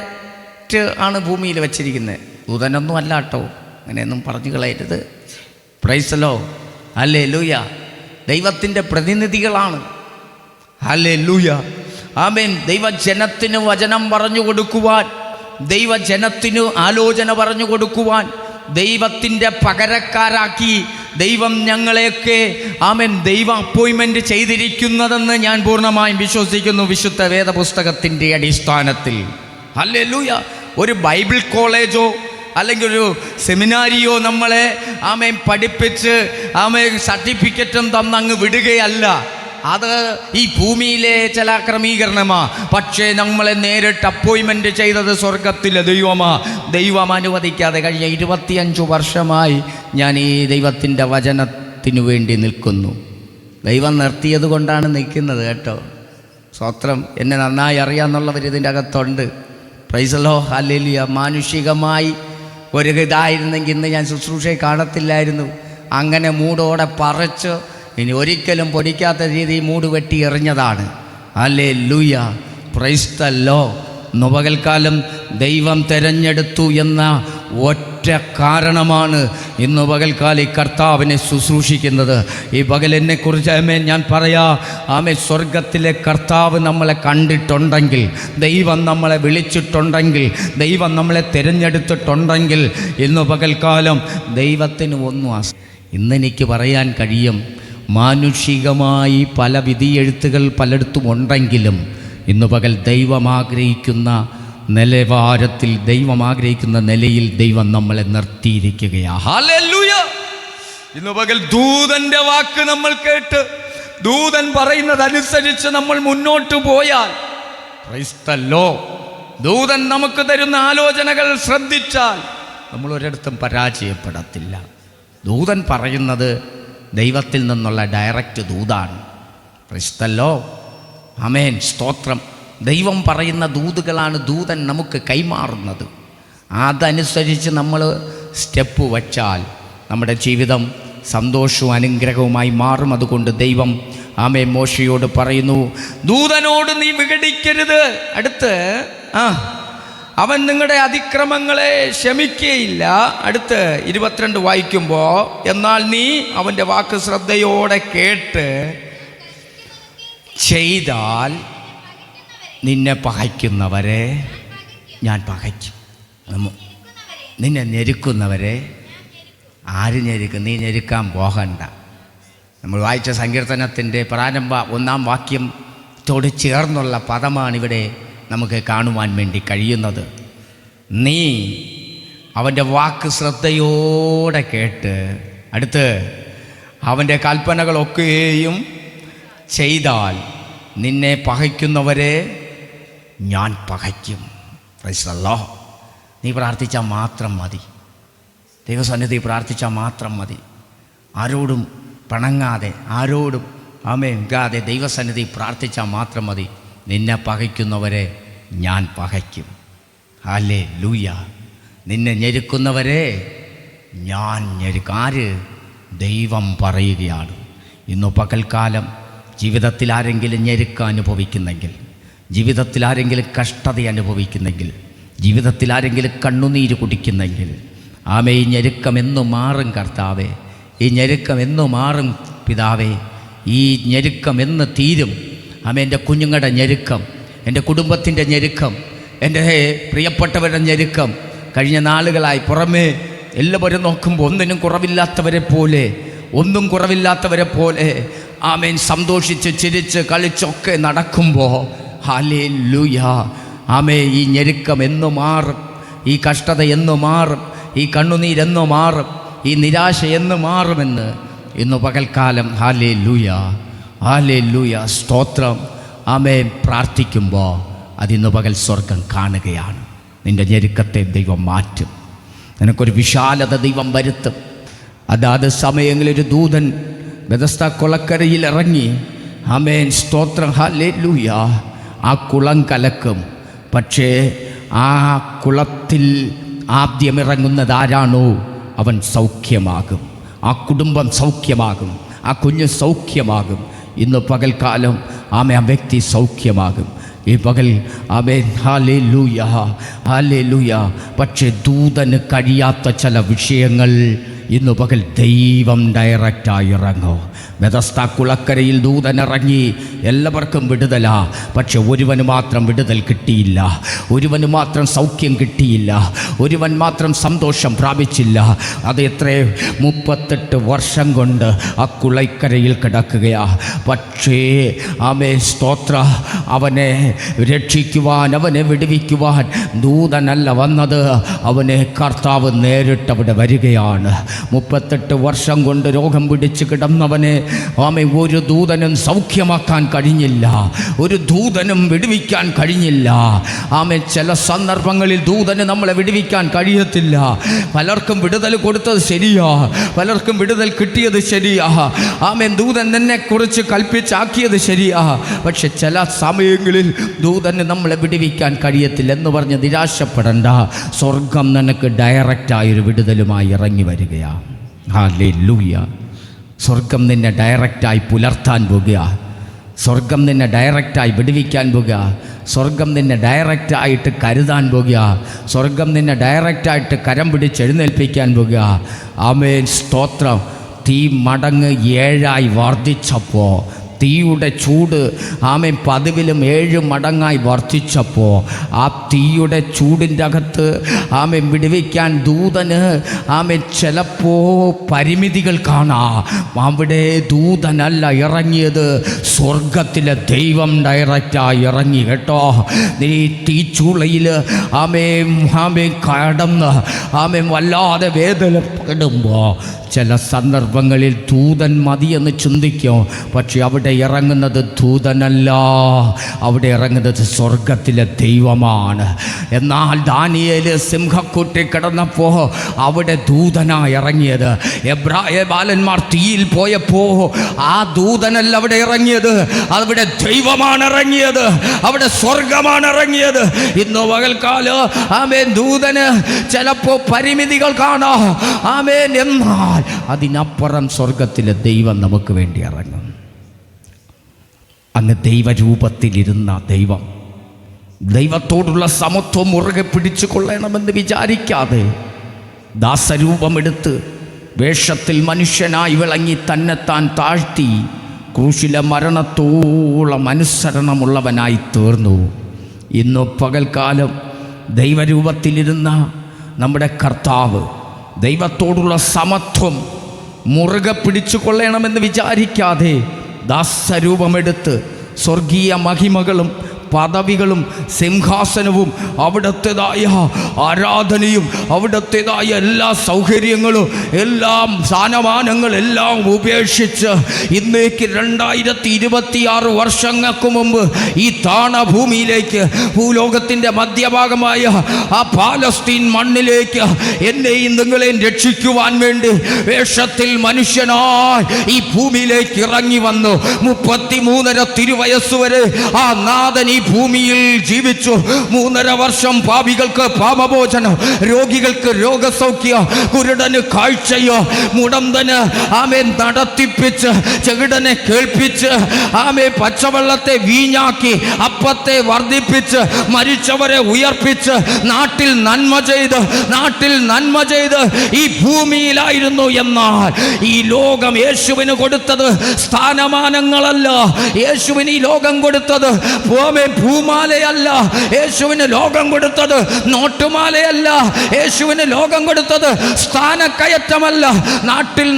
ആണ് ഭൂമിയിൽ വച്ചിരിക്കുന്നത്. ദൂതനൊന്നും അല്ല കേട്ടോ, അങ്ങനെയൊന്നും പറഞ്ഞു കളയരുത്. Price the Lord. ഹല്ലേലൂയ. ദൈവത്തിൻ്റെ പ്രതിനിധികളാണ്. ഹല്ലേലൂയ. ആമേൻ. ദൈവജനത്തിന് വചനം പറഞ്ഞു കൊടുക്കുവാൻ, ദൈവജനത്തിന് ആലോചന പറഞ്ഞു കൊടുക്കുവാൻ, ദൈവത്തിൻ്റെ പകരക്കാരാക്കി ദൈവം ഞങ്ങളെയൊക്കെ ദൈവം അപ്പോയിൻമെൻ്റ് ചെയ്തിരിക്കുന്നതെന്ന് ഞാൻ പൂർണ്ണമായും വിശ്വസിക്കുന്നു, വിശുദ്ധ വേദപുസ്തകത്തിൻ്റെ അടിസ്ഥാനത്തിൽ. ഹല്ലേലൂയ. ഒരു ബൈബിൾ കോളേജോ അല്ലെങ്കിൽ ഒരു സെമിനാരിയോ നമ്മളെ പഠിപ്പിച്ച് സർട്ടിഫിക്കറ്റും തന്നങ്ങ് വിടുകയല്ല. അത് ഈ ഭൂമിയിലെ ചില ക്രമീകരണമാ. പക്ഷേ നമ്മളെ നേരിട്ട് അപ്പോയിൻമെൻ്റ് ചെയ്തത് സ്വർഗത്തിലെ ദൈവമാ. ദൈവം അനുവദിക്കാതെ കഴിഞ്ഞ 25 വർഷമായി ഞാൻ ഈ ദൈവത്തിൻ്റെ വചനത്തിനു വേണ്ടി നിൽക്കുന്നു. ദൈവം നിർത്തിയത് കൊണ്ടാണ് നിൽക്കുന്നത് കേട്ടോ. സ്തോത്രം. എന്നെ നന്നായി അറിയാമെന്നുള്ളവർ ഇതിൻ്റെ അകത്തുണ്ട്. Price the Lord. ഹല്ലേലൂയ. മാനുഷികമായി ഒരു ഇതായിരുന്നെങ്കിൽ ഇന്ന് ഞാൻ ശുശ്രൂഷയെ കാണത്തില്ലായിരുന്നു. അങ്ങനെ മൂടോടെ പറിച്ച് ഇനി ഒരിക്കലും പൊടിക്കാത്ത രീതിയിൽ മൂട് വെട്ടി എറിഞ്ഞതാണ്. ഹല്ലേലൂയ. Praise the Lord. പകൽക്കാലം ദൈവം തിരഞ്ഞെടുത്തു എന്ന ഒറ്റ കാരണമാണ് ഇന്ന് പകൽക്കാലം ഈ കർത്താവിനെ ശുശ്രൂഷിക്കുന്നത്. ഈ പകൽ എന്നെക്കുറിച്ച് ഞാൻ പറയാം. സ്വർഗത്തിലെ കർത്താവ് നമ്മളെ കണ്ടിട്ടുണ്ടെങ്കിൽ, ദൈവം നമ്മളെ വിളിച്ചിട്ടുണ്ടെങ്കിൽ, ദൈവം നമ്മളെ തിരഞ്ഞെടുത്തിട്ടുണ്ടെങ്കിൽ ഇന്ന് പകൽക്കാലം ദൈവത്തിന് ഒന്നും ഇന്നെനിക്ക് പറയാൻ കഴിയും. മാനുഷികമായി പല വിധിയെഴുത്തുകൾ പലയിടത്തും ഉണ്ടെങ്കിലും ഇന്ന് പകൽ ദൈവം ആഗ്രഹിക്കുന്ന നിലവാരത്തിൽ, ദൈവം ആഗ്രഹിക്കുന്ന നിലയിൽ ദൈവം നമ്മളെ നിർത്തിയിരിക്കുകയാണ്. ഹല്ലേലൂയ. ഇന്ന് പകൽ ദൂതൻ്റെ വാക്ക് നമ്മൾ കേട്ട് ദൂതൻ പറയുന്നതനുസരിച്ച് നമ്മൾ മുന്നോട്ട് പോയാൽ, പ്രൈസ് ദി ലോർഡ്, ദൂതൻ നമുക്ക് തരുന്ന ആലോചനകൾ ശ്രദ്ധിച്ചാൽ നമ്മൾ ഒരിടത്തും പരാജയപ്പെടത്തില്ല. ദൂതൻ പറയുന്നത് ദൈവത്തിൽ നിന്നുള്ള ഡയറക്റ്റ് ദൂതാണ്. ക്രിസ്തല്ലോ ആമേൻ, സ്തോത്രം. ദൈവം പറയുന്ന ദൂതുകളാണ് ദൂതൻ നമുക്ക് കൈമാറുന്നത്. അതനുസരിച്ച് നമ്മൾ സ്റ്റെപ്പ് വച്ചാൽ നമ്മുടെ ജീവിതം സന്തോഷവും അനുഗ്രഹവുമായി മാറും. അതുകൊണ്ട് ദൈവം ആമേൻ മോശയോട് പറയുന്നു, ദൂതനോട് നീ വിഘടിക്കരുത്. അടുത്ത് അവൻ നിങ്ങളുടെ അതിക്രമങ്ങളെ ക്ഷമിക്കുകയില്ല. അടുത്ത് 22 വായിക്കുമ്പോൾ, എന്നാൽ നീ അവൻ്റെ വാക്ക് ശ്രദ്ധയോടെ കേട്ട് ചെയ്താൽ നിന്നെ പകയ്ക്കുന്നവരെ ഞാൻ പകയ്ക്കും. നിന്നെ ഞെരുക്കുന്നവരെ ആര് ഞെരുക്കും? നീ ഞെരുക്കാൻ പോകണ്ട. നമ്മൾ വായിച്ച സങ്കീർത്തനത്തിൻ്റെ പ്രാരംഭ 1-ാം വാക്യത്തോട് ചേർന്നുള്ള പദമാണിവിടെ നമുക്ക് കാണുവാൻ വേണ്ടി കഴിയുന്നത്. നീ അവൻ്റെ വാക്ക് ശ്രദ്ധയോടെ കേട്ട് അടുത്ത് അവൻ്റെ കൽപ്പനകളൊക്കെയും ചെയ്താൽ നിന്നെ പകയ്ക്കുന്നവരെ ഞാൻ പകയ്ക്കും. Price the Lord. നീ പ്രാർത്ഥിച്ചാൽ മാത്രം മതി. ദൈവസന്നിധി പ്രാർത്ഥിച്ചാൽ മാത്രം മതി. ആരോടും പിണങ്ങാതെ, ആരോടും ആമേങ്കാതെ ദൈവസന്നിധി പ്രാർത്ഥിച്ചാൽ മാത്രം മതി. നിന്നെ പകയ്ക്കുന്നവരെ ഞാൻ പകയ്ക്കും. ഹല്ലേലൂയ. നിന്നെ ഞെരുക്കുന്നവരെ ഞാൻ ഞെരുക്കും. ആര്? ദൈവം പറയുകയാണ്. ഇന്നു പകൽക്കാലം ജീവിതത്തിൽ ആരെങ്കിലും ഞെരുക്കം അനുഭവിക്കുന്നെങ്കിൽ, ജീവിതത്തിൽ ആരെങ്കിലും കഷ്ടത അനുഭവിക്കുന്നെങ്കിൽ, ജീവിതത്തിൽ ആരെങ്കിലും കണ്ണുനീര് കുടിക്കുന്നെങ്കിൽ, ആമേ ഈ ഞെരുക്കം എന്നു മാറും കർത്താവേ. ഈ ഞെരുക്കം എന്നു മാറും പിതാവേ. ഈ ഞെരുക്കം എന്ന് തീരും. ആമേ, എൻ്റെ കുഞ്ഞുങ്ങളുടെ ഞെരുക്കം, എൻ്റെ കുടുംബത്തിൻ്റെ ഞെരുക്കം, എൻ്റെ പ്രിയപ്പെട്ടവരുടെ ഞെരുക്കം കഴിഞ്ഞ നാളുകളായി പുറമേ എല്ലാവരും നോക്കുമ്പോൾ ഒന്നിനും കുറവില്ലാത്തവരെ പോലെ, ഒന്നും കുറവില്ലാത്തവരെ പോലെ ആമേൻ സന്തോഷിച്ച് ചിരിച്ച് കളിച്ചൊക്കെ നടക്കുമ്പോൾ ഹല്ലേലൂയ ആമേ, ഈ ഞെരുക്കം എന്നു മാറും, ഈ കഷ്ടത എന്നു മാറും, ഈ കണ്ണുനീരെന്നു മാറും, ഈ നിരാശ എന്ന് മാറുമെന്ന് ഇന്നു പകൽക്കാലം ഹല്ലേലൂയ ഹല്ലേലൂയ സ്തോത്രം ആമേ പ്രാർത്ഥിക്കുമ്പോൾ അതിന്നു പകൽ സ്വർഗം കാണുകയാണ്. നിൻ്റെ ഞെരുക്കത്തെ ദൈവം മാറ്റും. നിനക്കൊരു വിശാലത ദൈവം വരുത്തും. അതാത് സമയങ്ങളിലൊരു ദൂതൻ ബെഥസ്ദ കുളക്കരയിൽ ഇറങ്ങി ആമേൻ സ്തോത്രം ഹല്ലേലൂയ ആ കുളം കലക്കും. പക്ഷേ ആ കുളത്തിൽ ആദ്യം ഇറങ്ങുന്നത് ആരാണോ അവൻ സൗഖ്യമാകും. ആ കുടുംബം സൗഖ്യമാകും. ആ കുഞ്ഞ് സൗഖ്യമാകും. ഇന്ന് പകൽക്കാലം ആമേ ആ വ്യക്തി സൗഖ്യമാകും. ഈ പകൽ ആമേൻ ഹല്ലേലൂയ ഹല്ലേലൂയ. പക്ഷേ ദൂതന് കഴിയാത്ത ചില വിഷയങ്ങൾ ഇന്ന് പകൽ ദൈവം ഡയറക്റ്റായി ഇറങ്ങും. ബെഥസ്ദ കുളക്കരയിൽ ദൂതൻ ഇറങ്ങി എല്ലാവർക്കും വിടുതലാ. പക്ഷെ ഒരുവന് മാത്രം വിടുതൽ കിട്ടിയില്ല, ഒരുവന് മാത്രം സൗഖ്യം കിട്ടിയില്ല, ഒരുവൻ മാത്രം സന്തോഷം പ്രാപിച്ചില്ല. അത് എത്ര 38 വർഷം കൊണ്ട് ആ കുളക്കരയിൽ കിടക്കുകയാ. പക്ഷേ ആമേ സ്തോത്ര അവനെ രക്ഷിക്കുവാൻ, അവനെ വിടുവിക്കുവാൻ ദൂതനല്ല വന്നത്, അവനെ കർത്താവ് നേരിട്ടവിടെ വരികയാണ്. 38 വർഷം കൊണ്ട് രോഗം പിടിച്ച് കിടന്നവനെ ആമേ ഒരു ദൂതനും സൗഖ്യമാക്കാൻ കഴിഞ്ഞില്ല, ഒരു ദൂതനും വിടുവിക്കാൻ കഴിഞ്ഞില്ല. ആമേ ചില സന്ദർഭങ്ങളിൽ ദൂതന് നമ്മളെ വിടുവിക്കാൻ കഴിയത്തില്ല. പലർക്കും വിടുതൽ കൊടുത്തത് ശരിയാ, പലർക്കും വിടുതൽ കിട്ടിയത് ശരിയാ. ആമേ ദൂതൻ എന്നെ കുറിച്ച് കൽപ്പിച്ചാക്കിയത് ശരിയാ. പക്ഷെ ചില സമയങ്ങളിൽ ദൂതന് നമ്മളെ വിടുവിക്കാൻ കഴിയത്തില്ല എന്ന് പറഞ്ഞ് നിരാശപ്പെടണ്ട. സ്വർഗം നിനക്ക് ഡയറക്റ്റായൊരു വിടുതലുമായി ഇറങ്ങി വരികയാണ്. ഹല്ലേലൂയ. സ്വർഗം നിന്നെ ഡയറക്റ്റായി പുലർത്താൻ പോകുക. സ്വർഗം നിന്നെ ഡയറക്റ്റായി വിടുവിക്കാൻ പോകുക. സ്വർഗം നിന്നെ ഡയറക്റ്റായിട്ട് കരുതാൻ പോകുക. സ്വർഗം നിന്നെ ഡയറക്റ്റായിട്ട് കരം പിടിച്ച് എഴുന്നേൽപ്പിക്കാൻ പോകുക. ആമേൻ സ്തോത്രം. തീ മടങ്ങ് 7 വർദ്ധിച്ചപ്പോൾ, തീയുടെ ചൂട് ആമേൻ 10 7 മടങ്ങായി വർദ്ധിച്ചപ്പോൾ ആ തീയുടെ ചൂടിൻ്റെ അകത്ത് ആമേൻ വിടുവിക്കാൻ ദൂതന് ആമേൻ ചിലപ്പോൾ പരിമിതികൾ കാണാം. അവിടെ ദൂതനല്ല ഇറങ്ങിയത്, സ്വർഗത്തിലെ ദൈവം ഡയറക്റ്റായി ഇറങ്ങി കേട്ടോ. നീ തീച്ചൂളയിൽ ആമേൻ കടന്ന് ആമേൻ വല്ലാതെ വേദനപ്പെടുമ്പോൾ ചില സന്ദർഭങ്ങളിൽ ദൂതൻ മതിയെന്ന് ചിന്തിക്കും. പക്ഷെ അവിടെ ഇറങ്ങുന്നത് ദൂതനല്ല, അവിടെ ഇറങ്ങുന്നത് സ്വർഗത്തിലെ ദൈവമാണ്. എന്നാൽ ദാനിയേല് സിംഹക്കൂട്ടിൽ കിടന്നപ്പോൾ അവിടെ ദൂതനാണ് ഇറങ്ങിയത്. എബ്രായ ബാലന്മാർ തീയിൽ പോയപ്പോൾ ആ ദൂതനല്ല അവിടെ ഇറങ്ങിയത്, അവിടെ ദൈവമാണ് ഇറങ്ങിയത്, അവിടെ സ്വർഗമാണ് ഇറങ്ങിയത്. ഇന്ന് പകൽക്കാലം ആമേൻ ദൂതന് ചിലപ്പോൾ പരിമിതികൾ കാണാം. ആമേൻ, എന്നാൽ അതിനപ്പുറം സ്വർഗത്തിലെ ദൈവം നമുക്ക് വേണ്ടി ഇറങ്ങും. അങ്ങ് ദൈവരൂപത്തിലിരുന്ന ദൈവം, ദൈവത്തോടുള്ള സമത്വം മുറുകെ പിടിച്ചു കൊള്ളണമെന്ന് വിചാരിക്കാതെ ദാസരൂപമെടുത്ത് വേഷത്തിൽ മനുഷ്യനായി വിളങ്ങി തന്നെത്താൻ താഴ്ത്തി ക്രൂശിലെ മരണത്തോളം അനുസരണമുള്ളവനായി തീർന്നു. ഇന്ന് പകൽക്കാലം ദൈവരൂപത്തിലിരുന്ന നമ്മുടെ കർത്താവ് ദൈവത്തോടുള്ള സമത്വം മുറുകെ പിടിച്ചു കൊള്ളണമെന്ന് വിചാരിക്കാതെ ദാസരൂപമെടുത്ത് സ്വർഗീയ മഹിമകളും പദവികളും സിംഹാസനവും അവിടത്തേതായ ആരാധനയും അവിടത്തേതായ എല്ലാ സൗകര്യങ്ങളും എല്ലാം സ്ഥാനമാനങ്ങളെല്ലാം ഉപേക്ഷിച്ച് ഇന്നേക്ക് 2026 വർഷങ്ങൾക്ക് മുമ്പ് ഈ താണഭൂമിയിലേക്ക്, ഭൂലോകത്തിൻ്റെ മധ്യഭാഗമായ ആ പാലസ്തീൻ മണ്ണിലേക്ക് എന്നെയും നിങ്ങളെയും രക്ഷിക്കുവാൻ വേണ്ടി വേഷത്തിൽ മനുഷ്യനായി ഈ ഭൂമിയിലേക്ക് ഇറങ്ങി വന്നു. 33.5 തിരുവയസ്സ് വരെ ആ നാഥൻ ഈ ഭൂമിയിൽ ജീവിച്ചു. 3.5 വർഷം പാപികൾക്ക് പാപമോചനം, രോഗികൾക്ക് രോഗസൗഖ്യം, കുരുടന് കാഴ്ചയോ, മുടന്തന് ആമേൻ നടത്തിപ്പിച്ച്, ചെകിടനെ കേൾപ്പിച്ച്, ആമേ പച്ചവെള്ളത്തെ വീഞ്ഞാക്കി, അപ്പത്തെ വർദ്ധിപ്പിച്ച്, മരിച്ചവരെ ഉയർപ്പിച്ച്, നാട്ടിൽ നന്മ ചെയ്ത് ഈ ഭൂമിയിലായിരുന്നു. എന്നാൽ ഈ ലോകം യേശുവിന് കൊടുത്തത് സ്ഥാനമാനങ്ങളല്ല, യേശുവിന് ഈ ലോകം കൊടുത്തത് ഭൂമാലയല്ല, യേശുവിന് ലോകം കൊടുത്തത് നോട്ടുമാലയല്ല, യേശുവിന് ലോകം കൊടുത്തത് സ്ഥാനക്കയറ്റമല്ല. നാട്ടിൽ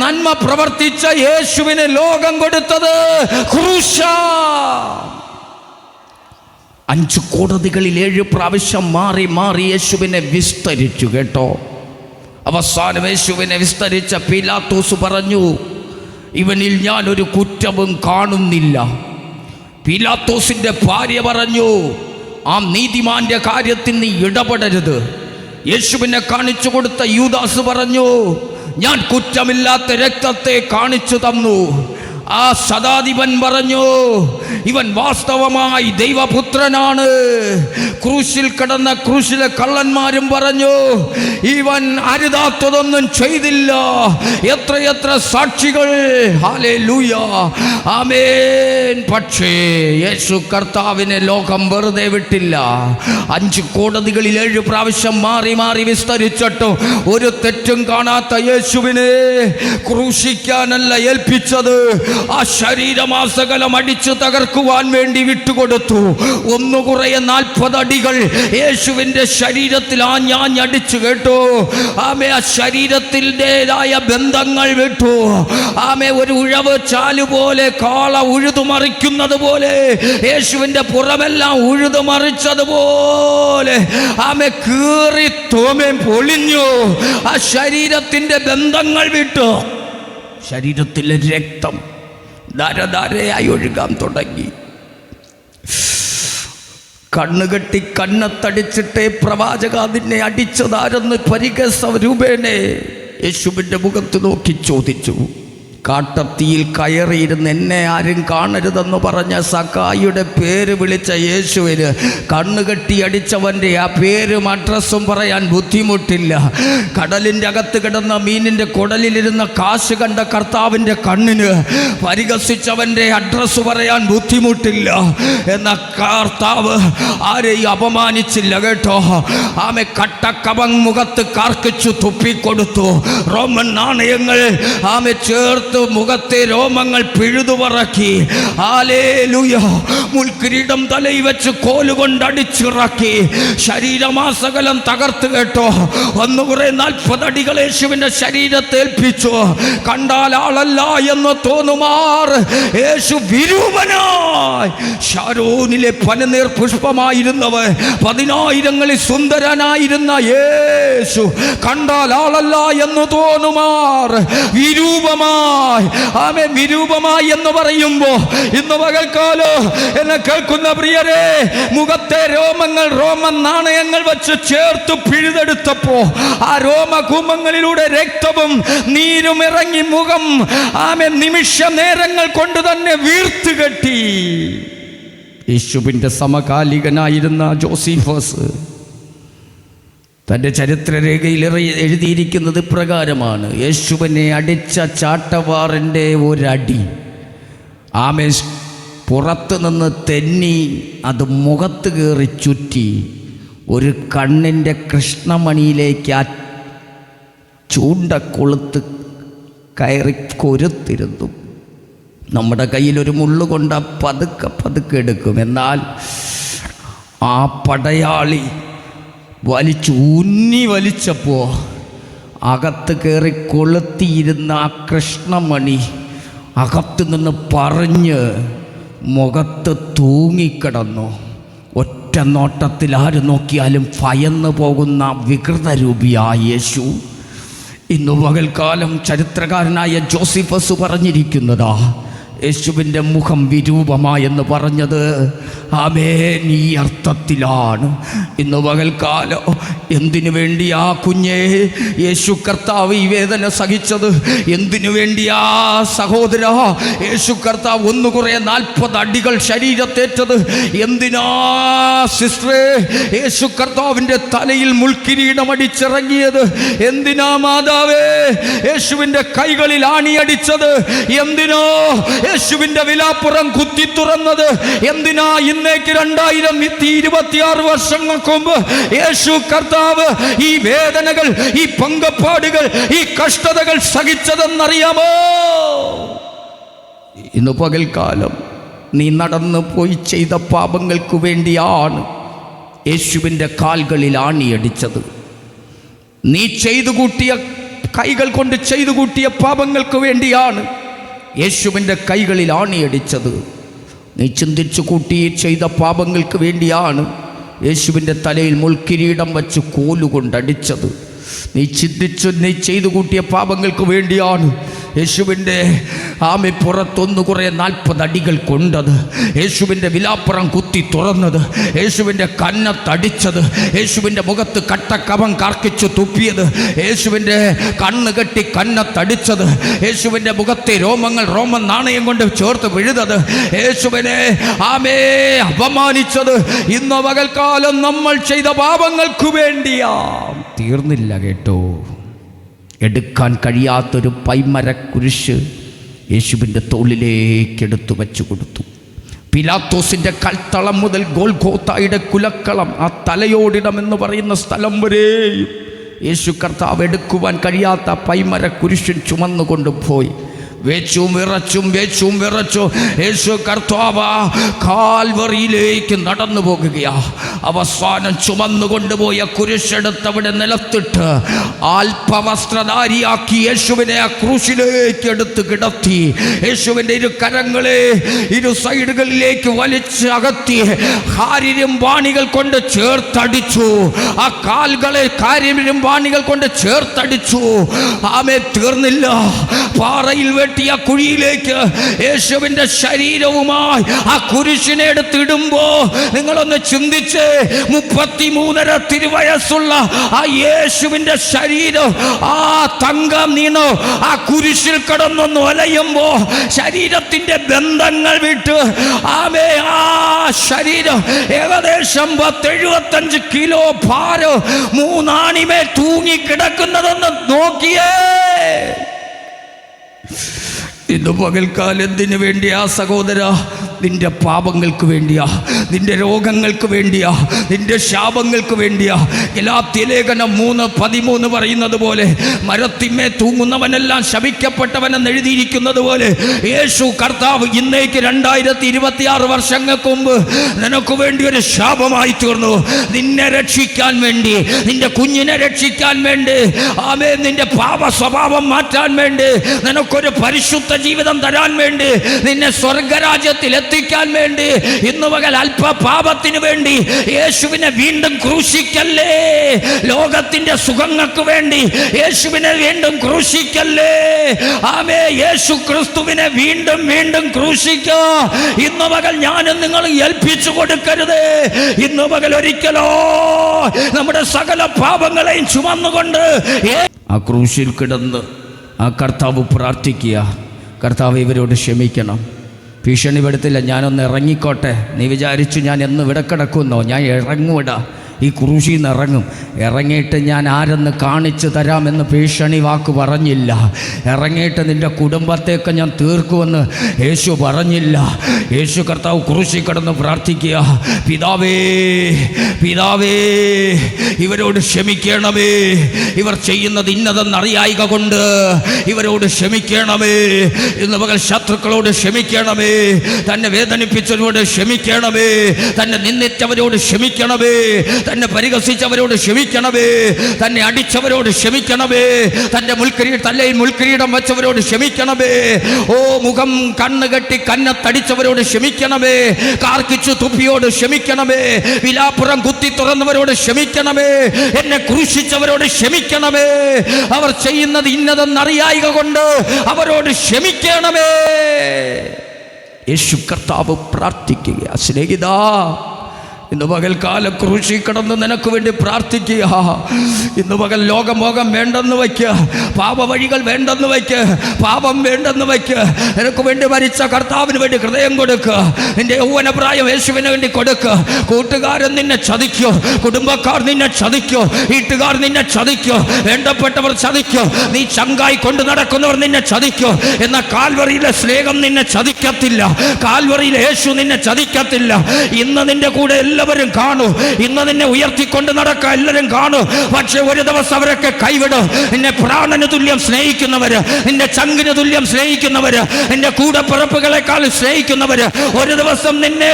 നന്മ പ്രവർത്തിച്ച യേശുവിന് ലോകം കൊടുത്തത് ക്രൂശാ. 5 കോടതികളിൽ 7 പ്രാവശ്യം മാറി യേശുവിനെ വിസ്തരിച്ചു. കേട്ടോ, അവസാനം യേശുവിനെ വിസ്തരിച്ച പീലാത്തോസ് പറഞ്ഞു, ഇവനിൽ ഞാനൊരു കുറ്റവും കാണുന്നില്ല. പീലാത്തോസിൻ്റെ ഭാര്യ പറഞ്ഞു, ആ നീതിമാന്റെ കാര്യത്തിൽ നീ ഇടപെടരുത്. യേശുവിനെ കാണിച്ചു കൊടുത്ത യൂദാസ് പറഞ്ഞു, ഞാൻ കുറ്റമില്ലാത്ത രക്തത്തെ കാണിച്ചു തന്നു. ആ ശതാധിപൻ പറഞ്ഞു, ഇവൻ വാസ്തവമായി ദൈവപുത്രനാണ്. ക്രൂശിലെ കള്ളന്മാരും പറഞ്ഞു, ഇവൻ അരുതാത്തതൊന്നും ചെയ്തില്ല. എത്രയെത്ര സാക്ഷികൾ, ഹല്ലേലൂയ, ആമേൻ. പക്ഷേ യേശു കർത്താവിനെ ലോകം വെറുതെ വിട്ടില്ല. 5 കോടതികളിൽ 7 പ്രാവശ്യം മാറി വിസ്തരിച്ചിട്ടും ഒരു തെറ്റും കാണാത്ത യേശുവിനെ ക്രൂശിക്കാനല്ല ഏൽപ്പിച്ചത്, ആ ശരീരമാസകലം അടിച്ചു തകർക്കുവാൻ വേണ്ടി വിട്ടുകൊടുത്തു. 1 കുറയെ 40 അടികൾ യേശുവിൻ്റെ ശരീരത്തിൽ ആഞ്ഞടിച്ചു. കേട്ടോ, ആമേ, ആ ശരീരത്തിൻ്റെതായ ബന്ധങ്ങൾ വിട്ടു. ആമേ, ഒരു ഉഴവ് ചാലുപോലെ കാള ഉഴുതുമറിക്കുന്നത് പോലെ യേശുവിൻ്റെ പുറമെല്ലാം ഉഴുതുമറിച്ചതുപോലെ ആമേ കീറി തോമേം പൊളിഞ്ഞു. ആ ശരീരത്തിൻ്റെ ബന്ധങ്ങൾ വിട്ടു. ശരീരത്തിലെ രക്തം ധാരധാരയായി ഒഴുകാൻ തുടങ്ങി. കണ്ണുകെട്ടി കണ്ണത്തടിച്ചിട്ടേ പ്രവാചക നിന്നെ അടിച്ചതാരെന്ന് പരിഹസ രൂപേണേ യേശുവിൻ്റെ മുഖത്ത് നോക്കി ചോദിച്ചു. കാട്ടത്തിയിൽ കയറിയിരുന്ന് എന്നെ ആരും കാണരുതെന്ന് പറഞ്ഞ സക്കായിയുടെ പേര് വിളിച്ച യേശുവിന് കണ്ണുകെട്ടി അടിച്ചവൻ്റെ ആ പേരും അഡ്രസ്സും പറയാൻ ബുദ്ധിമുട്ടില്ല. കടലിൻ്റെ അകത്ത് കിടന്ന മീനിൻ്റെ കുടലിലിരുന്ന കാശ് കണ്ട കർത്താവിൻ്റെ കണ്ണിന് പരിഹസിച്ചവൻ്റെ അഡ്രസ്സ് പറയാൻ ബുദ്ധിമുട്ടില്ല. എന്ന കർത്താവ് ആരെയും അപമാനിച്ചില്ല. കേട്ടോ, ആമെ കട്ടക്കവൻ മുഖത്ത് കാർക്കിച്ചു തുപ്പിക്കൊടുത്തു. റോമൻ നാണയങ്ങൾ ആമെ ചേർത്ത് മുഖത്തെ രോമങ്ങൾ പിഴുതുപറക്കി. ഹല്ലേലൂയ. മുൾക്കിരീടം തലയിൽ വെച്ച് കോലുകൊണ്ട് അടിച്ചിറക്കി. ശരീരമാസകലം തകർത്ത്. കേട്ടോ, 1 കുറേ 40 അടികൾ യേശുവിൻ്റെ ശരീരത്തെ ഏൽപ്പിച്ചു. കണ്ടാൽ ആളല്ല എന്ന് തോന്നുമാർ യേശു വിരൂപനായി ഷാരോനിലെ പനനീർ പുഷ്പമായിരുന്നവൻ, 10,000ങ്ങളിൽ സുന്ദരനായിരുന്ന യേശു കണ്ടാൽ ആളല്ല എന്ന് തോന്നുമാർ വിരൂപമായി, ആമേൻ, വിരൂപമായി എന്ന് പറയുമ്പോ ഇന്ന് പകൽക്കാലം എന്നെ കേൾക്കുന്ന പ്രിയരെ, മുഖത്തെ രോമങ്ങൾ റോമൻ നാണയങ്ങൾ വെച്ച് ചേർത്ത് പിഴുതെടുത്തപ്പോ ആ രോമകൂമങ്ങളിലൂടെ രക്തവും നീരും ഇറങ്ങി മുഖം, ആമേൻ, നിമിഷ നേരങ്ങൾ കൊണ്ട് തന്നെ വീർത്ത് കെട്ടി. യേശുവിൻ്റെ സമകാലികനായിരുന്ന ജോസീഫസ് തൻ്റെ ചരിത്രരേഖയിൽ എഴുതിയിരിക്കുന്നത് പ്രകാരമാണ്: യേശുവിനെ അടിച്ച ചാട്ടവാറിൻ്റെ ഒരടി ആമേ പുറത്തു നിന്ന് തെന്നി അത് മുഖത്ത് കയറി ചുറ്റി ഒരു കണ്ണിൻ്റെ കൃഷ്ണമണിയിലേക്ക് ആ ചൂണ്ട കൊളുത്ത് കയറി കൊരുത്തിരുന്നു. നമ്മുടെ കയ്യിലൊരു മുള്ളുകൊണ്ട പതുക്കെ പതുക്കെ എടുക്കും. എന്നാൽ ആ പടയാളി ഊന്നി വലിച്ചപ്പോൾ അകത്ത് കയറി കൊളുത്തിയിരുന്ന ആ കൃഷ്ണമണി അകത്തു നിന്ന് പറഞ്ഞ് മുഖത്ത് തൂങ്ങിക്കിടന്നു. ഒറ്റ നോട്ടത്തിൽ ആര് നോക്കിയാലും ഭയന്നു പോകുന്ന വികൃതരൂപിയായ യേശു ഇന്നു പകൽക്കാലം ചരിത്രകാരനായ ജോസീഫസ് പറഞ്ഞിരിക്കുന്നതാ, യേശുവിൻ്റെ മുഖം വിരൂപമായെന്ന് പറഞ്ഞത് ആമേൻ ഈ അർത്ഥത്തിലാണ്. ഇന്ന് പകൽക്കാലം എന്തിനു വേണ്ടി ആ കുഞ്ഞെ യേശു കർത്താവ് ഈ വേദന സഹിച്ചത്? എന്തിനു വേണ്ടി ആ സഹോദര യേശു കർത്താവ് ഒന്നുകുറെ 40 അടികൾ ശരീരത്തേറ്റത്? എന്തിനാ സിസ്റ്ററെ യേശു കർത്താവിൻ്റെ തലയിൽ മുൾക്കിരീടം അടിച്ചിറങ്ങിയത്? എന്തിനാ മാതാവേ യേശുവിൻ്റെ കൈകളിൽ ആണിയടിച്ചത്? എന്തിനോ യേശുവിൻ്റെ വിലാപ്പുറം കുത്തി തുറന്നത്? എന്തിനാ ഇന്നേക്ക് 2026 വർഷങ്ങൾക്ക് മുമ്പ് യേശു കർത്താവ് ഈ വേദനകൾ, ഈ പങ്കപ്പാടുകൾ, ഈ കഷ്ടതകൾ സഹിച്ചതെന്നറിയാമോ? ഇന്ന് പകൽക്കാലം നീ നടന്നു പോയി ചെയ്ത പാപങ്ങൾക്ക് വേണ്ടിയാണ് യേശുവിൻ്റെ കാൽകളിൽ ആണിയടിച്ചത്. നീ ചെയ്തു കൂട്ടിയ കൈകൾ കൊണ്ട് ചെയ്തു കൂട്ടിയ പാപങ്ങൾക്ക് വേണ്ടിയാണ് യേശുവിൻ്റെ കൈകളിൽ ആണിയടിച്ചത്. നീ ചിന്തിച്ചു കൂട്ടി ചെയ്ത പാപങ്ങൾക്ക് വേണ്ടിയാണ് യേശുവിൻ്റെ തലയിൽ മുൾക്കിരീടം വച്ച് കോലുകൊണ്ടടിച്ചത്. നീ ചെയ്തു കൂട്ടിയ പാപങ്ങൾക്ക് വേണ്ടിയാണ് യേശുവിൻ്റെ പുറത്തൊന്നു കുറേ 40 അടികൾ കൊണ്ടത്, യേശുവിൻ്റെ വിലാപ്പുറം കുത്തി തുറന്നത്, യേശുവിൻ്റെ കന്നത്തടിച്ചത്, യേശുവിൻ്റെ മുഖത്ത് കട്ടക്കവം കർക്കിച്ചു തുപ്പിയത്, യേശുവിൻ്റെ കണ്ണ് കെട്ടി കന്നത്തടിച്ചത്, യേശുവിൻ്റെ മുഖത്തെ രോമങ്ങൾ റോമൻ നാണയം കൊണ്ട് ചേർത്ത് വിഴുതത്, യേശുവിനെ അപമാനിച്ചത് ഇന്ന് പകൽക്കാലം നമ്മൾ ചെയ്ത പാപങ്ങൾക്ക് വേണ്ടിയാ. തീർന്നില്ല കേട്ടോ. എടുക്കാൻ കഴിയാത്തൊരു പൈമരക്കുരിശ് യേശുവിൻ്റെ തോളിലേക്ക് എടുത്തു വച്ചു കൊടുത്തു. പിലാത്തോസിൻ്റെ കൽത്തളം മുതൽ ഗോൽഗോത്തായുടെ കുലക്കളം, ആ തലയോടിടം എന്ന് പറയുന്ന സ്ഥലം വരെയും യേശു കർത്താവ് എടുക്കുവാൻ കഴിയാത്ത പൈമരക്കുരിശൻ ചുമന്നുകൊണ്ടുപോയി. വേച്ചും വിറച്ചും യേശു കർത്താവ് കാൽവറിയിലേക്ക് നടന്നു പോകുകയാ. അവസാനം ചുമന്നുകൊണ്ടുപോയ കുരിശെടുത്തവിടെ നിലത്തിട്ട് അല്പവസ്ത്രധാരിയാക്കി യേശുവിനെ ആ ക്രൂശിലേക്ക് എടുത്ത് കിടത്തി. യേശുവിൻ്റെ ഇരു കരങ്ങളെ ഇരു സൈഡുകളിലേക്ക് വലിച്ച് അകത്തി കാരിരുമ്പാണികൾ കൊണ്ട് ചേർത്തടിച്ചു. ആ കാലുകളെ കാരിരുമ്പാണികൾ കൊണ്ട് ചേർത്തടിച്ചു. ആമേ, തീർന്നില്ല. പാറയിൽ വെട്ടിയ കുഴിയിലേക്ക് യേശുവിൻ്റെ ശരീരവുമായി ആ കുരിശിനെ എടുത്തിടുമ്പോ നിങ്ങളൊന്ന് ചിന്തിച്ച്, 33.5 തിരുവയസ്സുള്ള ആ യേശുവിൻ്റെ ശരീരം ആ തങ്കം നീണോ ആ കുരിശിൽ കിടന്നൊന്ന് ഒലയുമ്പോ ശരീരത്തിൻ്റെ ബന്ധങ്ങൾ വിട്ട് ആമേ ആ ശരീരം ഏകദേശം 75 കിലോ ഭാരം 3 ആണിമേൽ തൂങ്ങി കിടക്കുന്നതെന്ന് നോക്കിയേ. ഇന്ന് പകൽക്കാലം എന്തിനു വേണ്ടിയാ സഹോദര? നിന്റെ പാപങ്ങൾക്ക് വേണ്ടിയാ, നിന്റെ രോഗങ്ങൾക്ക് വേണ്ടിയാ, നിന്റെ ശാപങ്ങൾക്ക് വേണ്ടിയാ. ഗലാത്യലേഖനം 3:13 പറയുന്നത് പോലെ മരത്തിന്മേൽ തൂങ്ങുന്നവനെല്ലാം ശപിക്കപ്പെട്ടവനെന്ന് എഴുതിയിരിക്കുന്നത് പോലെ യേശു കർത്താവ് ഇന്നേക്ക് 2026 വർഷങ്ങൾക്ക് മുമ്പ് നിനക്ക് വേണ്ടി ഒരു ശാപമായി തീർന്നു. നിന്നെ രക്ഷിക്കാൻ വേണ്ടി, നിന്റെ കുഞ്ഞിനെ രക്ഷിക്കാൻ വേണ്ടി, ആമേ, നിന്റെ പാപ സ്വഭാവം മാറ്റാൻ വേണ്ടി, നിനക്കൊരു പരിശുദ്ധ ജീവിതം തരാൻ വേണ്ടി, നിന്നെ സ്വർഗരാജ്യത്തിൽ എത്തിക്കാൻ വേണ്ടി ഇന്ന് പകൽ അല്പ പാപത്തിന് വേണ്ടി യേശുവിനെ വീണ്ടും ക്രൂശിക്കല്ലേ. ലോകത്തിന്റെ സുഖങ്ങൾക്ക് വേണ്ടി യേശുവിനെ വീണ്ടും ക്രൂശിക്കല്ലേ. ആമേ, യേശു ക്രിസ്തുവിനെ വീണ്ടും വീണ്ടും ക്രൂശിക്കോ. ഇന്ന് പകൽ ഞാനും നിങ്ങൾ ഏൽപ്പിച്ചു കൊടുക്കരുത്. ഇന്ന് പകൽ ഒരിക്കലോ നമ്മുടെ സകല പാപങ്ങളെയും ചുമന്നുകൊണ്ട് ആ ക്രൂശിൽ കിടന്ന് ആ കർത്താവ് പ്രാർത്ഥിക്കുക. കർത്താവ്, ഇവരോട് ക്ഷമിക്കണം. ഭീഷണി പെടുത്തില്ല, ഞാനൊന്ന് ഇറങ്ങിക്കോട്ടെ. നീ വിചാരിച്ചു ഞാൻ എന്ന് ഇവിടെ കിടക്കുന്നോ? ഞാൻ ഇറങ്ങൂടാ, ഈ ക്രൂശിൽ നിന്ന് ഇറങ്ങും. ഇറങ്ങിയിട്ട് ഞാൻ ആരെന്ന് കാണിച്ചു തരാമെന്ന് ഭീഷണി വാക്ക് പറഞ്ഞില്ല. ഇറങ്ങിയിട്ട് നിൻ്റെ കുടുംബത്തേക്ക് ഞാൻ തീർക്കുമെന്ന് യേശു പറഞ്ഞില്ല. യേശു കർത്താവ് ക്രൂശിൽ കിടന്ന് പ്രാർത്ഥിക്കുക. പിതാവേ, പിതാവേ, ഇവരോട് ക്ഷമിക്കണമേ. ഇവർ ചെയ്യുന്നത് ഇന്നതെന്നറിയായിക കൊണ്ട് ഇവരോട് ക്ഷമിക്കണമേ. ഇന്ന് പകൽ ശത്രുക്കളോട് ക്ഷമിക്കണമേ. തന്നെ വേദനിപ്പിച്ചവരോട് ക്ഷമിക്കണമേ. തന്നെ നിന്ദിച്ചവരോട് ക്ഷമിക്കണമേ. തന്നെ പരിഹസിച്ചവരോട് ക്ഷമിക്കണമേ. തന്നെ അടിച്ചവരോട് ക്ഷമിക്കണമേ. തൻ്റെ തലയിൽ മുൾക്കിരീടം വെച്ചവരോട് ക്ഷമിക്കണമേ. ഓ, മുഖം കണ്ണുകെട്ടി കന്നത്തടിച്ചവരോട് ക്ഷമിക്കണമേ. കാർക്കിച്ചു തുപ്പിയോട് ക്ഷമിക്കണമേ. വിലാപ്പുറം കുത്തി തുറന്നവരോട് ക്ഷമിക്കണമേ. എന്നെ ക്രൂശിച്ചവരോട് ക്ഷമിക്കണമേ. അവർ ചെയ്യുന്നത് ഇന്നതെന്നറിയായിക കൊണ്ട് അവരോട് ക്ഷമിക്കണമേ. യേശു കർത്താവ് പ്രാർത്ഥിക്കുക. സ്നേഹിതാ, ഇന്ന് പകൽക്കാലം ക്രൂശിൽ കിടന്ന് നിനക്ക് വേണ്ടി പ്രാർത്ഥിക്കുക. ഇന്ന് പകൽ ലോകമോഹം വേണ്ടെന്ന് വയ്ക്കുക. പാപവഴികൾ വേണ്ടെന്ന് വയ്ക്കുക. പാപം വേണ്ടെന്ന് വയ്ക്കുക. നിനക്ക് വേണ്ടി മരിച്ച കർത്താവിന് വേണ്ടി ഹൃദയം കൊടുക്കുക. നിന്റെ യൗവനപ്രായം യേശുവിന് വേണ്ടി കൊടുക്കുക. കൂട്ടുകാരൻ നിന്നെ ചതിക്കോ, കുടുംബക്കാർ നിന്നെ ചതിക്കോ, വീട്ടുകാർ നിന്നെ ചതിക്കോ, വേണ്ടപ്പെട്ടവർ ചതിക്കോ, നീ ചങ്കായി കൊണ്ടു നടക്കുന്നവർ നിന്നെ ചതിക്കോ. എന്നാൽ കാൽവറിയിലെ സ്നേഹം നിന്നെ ചതിക്കത്തില്ല. കാൽവറിയിലെ യേശു നിന്നെ ചതിക്കത്തില്ല. ഇന്ന് നിന്റെ കൂടെ എല്ലാവരും കാണൂ. ഇന്ന് നിന്നെ ഉയർത്തിക്കൊണ്ട് നടക്കുക എല്ലാവരും കാണൂ. പക്ഷെ ഒരു ദിവസം അവരൊക്കെ കൈവിടും. നിന്നെ പ്രാണന് തുല്യം സ്നേഹിക്കുന്നവര്, നിന്റെ ചങ്കിന് തുല്യം സ്നേഹിക്കുന്നവര്, നിന്റെ കൂടപ്പിറപ്പുകളെക്കാൾ സ്നേഹിക്കുന്നവര് ഒരു ദിവസം നിന്നെ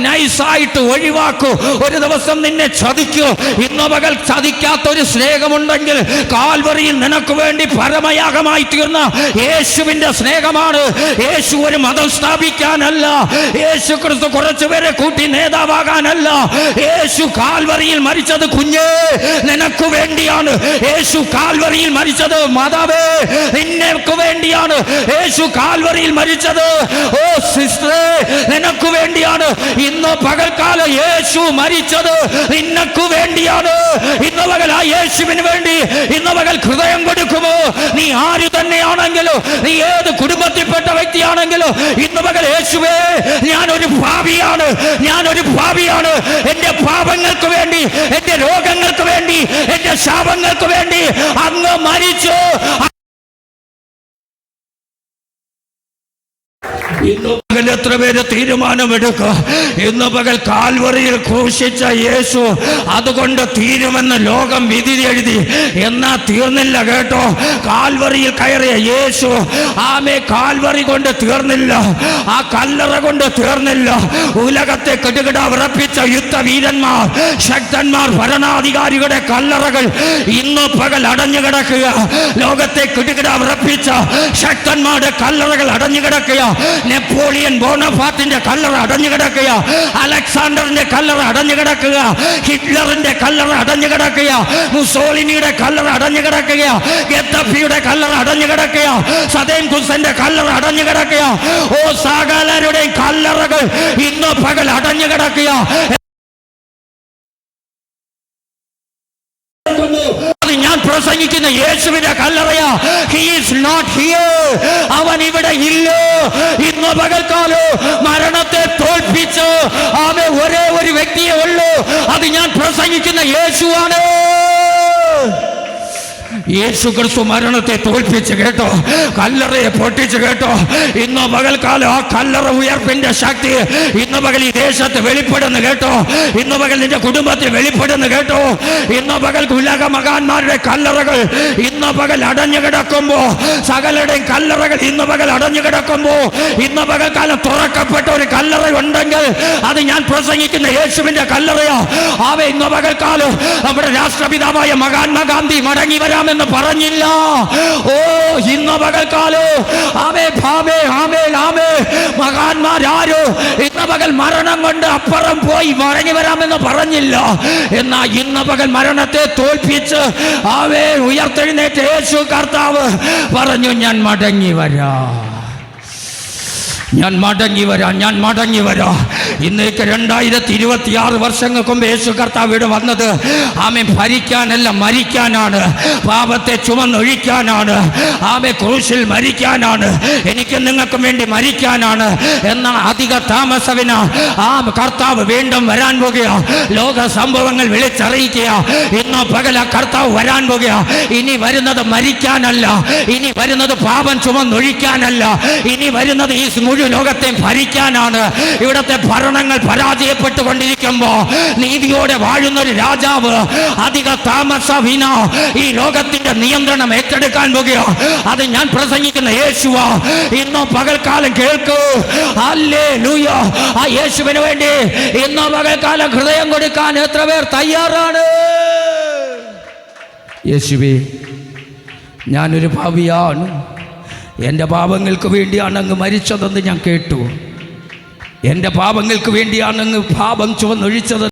നൈസായിട്ട് ഒഴിവാക്കൂ. ഒരു ദിവസം നിന്നെ ചതിക്കൂ. ഇന്ന് പകൽ ചതിക്കാത്തൊരു സ്നേഹമുണ്ടെങ്കിൽ കാൽവറിയിൽ നിനക്ക് വേണ്ടി പരമയാഗമായി തീർന്ന യേശുവിന്റെ സ്നേഹമാണ്. യേശു ഒരു മതം സ്ഥാപിക്കാനല്ല. യേശു ക്രിസ്തു കുറച്ചുപേരെ കൂട്ടി നേതാവാകാൻ ല്ല. യേശു കാൽവറിയിൽ മരിച്ചത് കുഞ്ഞേ നിനക്ക് വേണ്ടിയാണ്. യേശു കാൽവറിയിൽ മരിച്ചത് മാതാവേ നിനക്ക് വേണ്ടിയാണ്. യേശു കാൽവറിയിൽ മരിച്ചത് ഓ സിസ്റ്ററേ നിനക്ക് വേണ്ടിയാണ്. ഇന്ന് പകൽക്കാലം യേശു മരിച്ചത് നിനക്ക് വേണ്ടിയാണ്. ഇന്ന് പകൽ ആ യേശുവിന് വേണ്ടി ഇന്ന് പകൽ ഹൃദയം കൊടുക്കുമോ? നീ ആര് തന്നെയാണെങ്കിലോ, നീ ഏത് കുടുംബത്തിൽപ്പെട്ട വ്യക്തിയാണെങ്കിലോ, ഇന്ന് പകൽ യേശുവേ ഞാനൊരു ഭാവിയാണ്, ഞാനൊരു ഭാവിയാണ്. എന്റെ പാപങ്ങൾക്ക് വേണ്ടി, എന്റെ രോഗങ്ങൾക്ക് വേണ്ടി, എന്റെ ശാപങ്ങൾക്ക് വേണ്ടി അങ്ങ് മരിച്ചു. ഇന്ന് പകൽ എത്ര പേര് തീരുമാനമെടുക്കുക? ഇന്ന് പകൽ കാൽവറിയിൽ ക്രൂശിച്ച യേശു അതുകൊണ്ട് തീരുമെന്ന് ലോകം വിധി എഴുതി. എന്നാ തീർന്നില്ല കേട്ടോ. കാൽവറിയിൽ കയറിയ യേശു കാൽവറി കൊണ്ട് തീർന്നില്ല. ആ കല്ലറ കൊണ്ട് തീർന്നില്ല. ഉലകത്തെ കിടുകിട വിറപ്പിച്ച യുദ്ധവീരന്മാർ, ശക്തന്മാർ, ഭരണാധികാരികളുടെ കല്ലറകൾ ഇന്ന് പകൽ അടഞ്ഞു കിടക്കുക. ലോകത്തെ കിടുകിട വിറപ്പിച്ച ശക്തന്മാരുടെ കല്ലറകൾ അടഞ്ഞു കിടക്കുക. നെപ്പോളിയൻ ബോണപാർട്ടിന്റെ കല്ലറ അടഞ്ഞു കിടക്കുക. അലക്സാണ്ടറിന്റെ കല്ലറ അടഞ്ഞു കിടക്കുക. ഹിറ്റ്ലറിന്റെ കല്ലറ അടഞ്ഞു കിടക്കുക. മുസോളിനിയുടെ കല്ലറ അടഞ്ഞു കിടക്കുക. ഗദ്ദാഫിയുടെ കല്ലറ അടഞ്ഞു കിടക്കുക. സദേം ഹുസൈന്റെ കല്ലറ അടഞ്ഞു കിടക്കുക. ഓ, സകലരുടെയും കല്ലറകൾ ഇന്ന് പകൽ അടഞ്ഞു കിടക്കുക. ഞാൻ പ്രസംഗിക്കുന്ന യേശുവിന്റെ കല്ലറയാ. He is not here. അവൻ ഇവിടെ ഇല്ല. ഇന്ന് പകൽക്കാലോ മരണത്തെ തോൽപ്പിച്ച് അവൻ ഒരേ ഒരു വ്യക്തിയേ ഉള്ളൂ. അത് ഞാൻ പ്രസംഗിക്കുന്ന യേശുവാണ്. യേശു ക്രിസ്തു മരണത്തെ തോൽപ്പിച്ച് കേട്ടോ, കല്ലറയെ പൊട്ടിച്ച് കേട്ടോ. ഇന്ന് പകൽക്കാലം ആ കല്ലറ ഉയർപ്പിന്റെ ശക്തി ഇന്ന് പകൽ ഈ ദേശത്ത് വെളിപ്പെടുന്നു കേട്ടോ. ഇന്ന് പകൽ നിന്റെ കുടുംബത്തിൽ വെളിപ്പെടുന്നു കേട്ടോ. ഇന്ന് പകൽ ഉലക മഹാന്മാരുടെ കല്ലറകൾ ഇന്ന് പകൽ അടഞ്ഞു കിടക്കുമ്പോ, സകലരുടെയും കല്ലറകൾ ഇന്ന് പകൽ അടഞ്ഞു കിടക്കുമ്പോ, ഇന്ന് പകൽക്കാലം തുറക്കപ്പെട്ട ഒരു കല്ലറ ഉണ്ടെങ്കിൽ അത് ഞാൻ പ്രസംഗിക്കുന്ന യേശുവിന്റെ കല്ലറയാ. ഇന്ന് പകൽക്കാലം നമ്മുടെ രാഷ്ട്രപിതാവായ മഹാത്മാഗാന്ധി മടങ്ങി വരാൻ വരാമെന്ന് പറഞ്ഞില്ല. ഓ ഇന്ന് പകൽക്കാലോ ആമേ ഭാമേ ആമേ ആമേ മഹാന്മാരാരോ ഇന്ന് പകൽ മരണം കൊണ്ട് അപ്പുറം പോയി മടങ്ങി വരാമെന്ന് പറഞ്ഞില്ല. എന്നാൽ ഇന്ന് പകൽ മരണത്തെ തോൽപ്പിച്ച് ആവേ ഉയർത്തെഴുന്നേറ്റ യേശു കർത്താവ് പറഞ്ഞു, ഞാൻ മടങ്ങി വരാം, ഞാൻ മടങ്ങി വരാം, ഞാൻ മടങ്ങി വരാം. ഇന്നേക്ക് 2026 വർഷങ്ങൾക്ക് മുമ്പ് യേശു കർത്താവ് ഇവിടെ വന്നത് ആമേ ഭരിക്കാനല്ല, മരിക്കാനാണ്. പാപത്തെ ചുമന്നൊഴിക്കാനാണ്. ആമേ ക്രൂശിൽ മരിക്കാനാണ്. എനിക്ക് നിങ്ങൾക്കും വേണ്ടി മരിക്കാനാണ്. എന്നാൽ അധിക താമസവിന ആ കർത്താവ് വീണ്ടും വരാൻ പോകുക. ലോക സംഭവങ്ങൾ വിളിച്ചറിയിക്കുക. ഇന്നോ പകല കർത്താവ് വരാൻ പോകുക. ഇനി വരുന്നത് മരിക്കാനല്ല, ഇനി വരുന്നത് പാപം ചുമന്നൊഴിക്കാനല്ല, ഇനി വരുന്നത് ഈ മുഴുവൻ ലോകത്തെ ഭരിക്കാനാണ്. ഇവിടത്തെ ഭരണങ്ങൾ പരാജയപ്പെട്ടുകൊണ്ടിരിക്കുമ്പോ നീതിയോടെ വാഴുന്ന ഒരു രാജാവ് അധിക താമസവിന ഈ ലോകത്തിന്റെ നിയന്ത്രണം ഏറ്റെടുക്കാൻ പോകുക. അത് ഞാൻ പ്രസംഗിക്കുന്ന യേശുവാ. ഇന്നോ പകൽക്കാലം കേൾക്കൂ. ഹല്ലേലൂയ. ആ യേശുവിന് വേണ്ടി ഇന്നോ പകൽക്കാലം ഹൃദയം കൊടുക്കാൻ എത്ര പേർ തയ്യാറാണ്? യേശുവേ, ഞാനൊരു പാപിയാണ്. എൻ്റെ പാപങ്ങൾക്ക് വേണ്ടിയാണ് അങ്ങ് മരിച്ചതെന്ന് ഞാൻ കേട്ടു. എൻ്റെ പാപങ്ങൾക്ക് വേണ്ടിയാണ് അങ്ങ് പാപം ചുവന്നൊഴിച്ചത്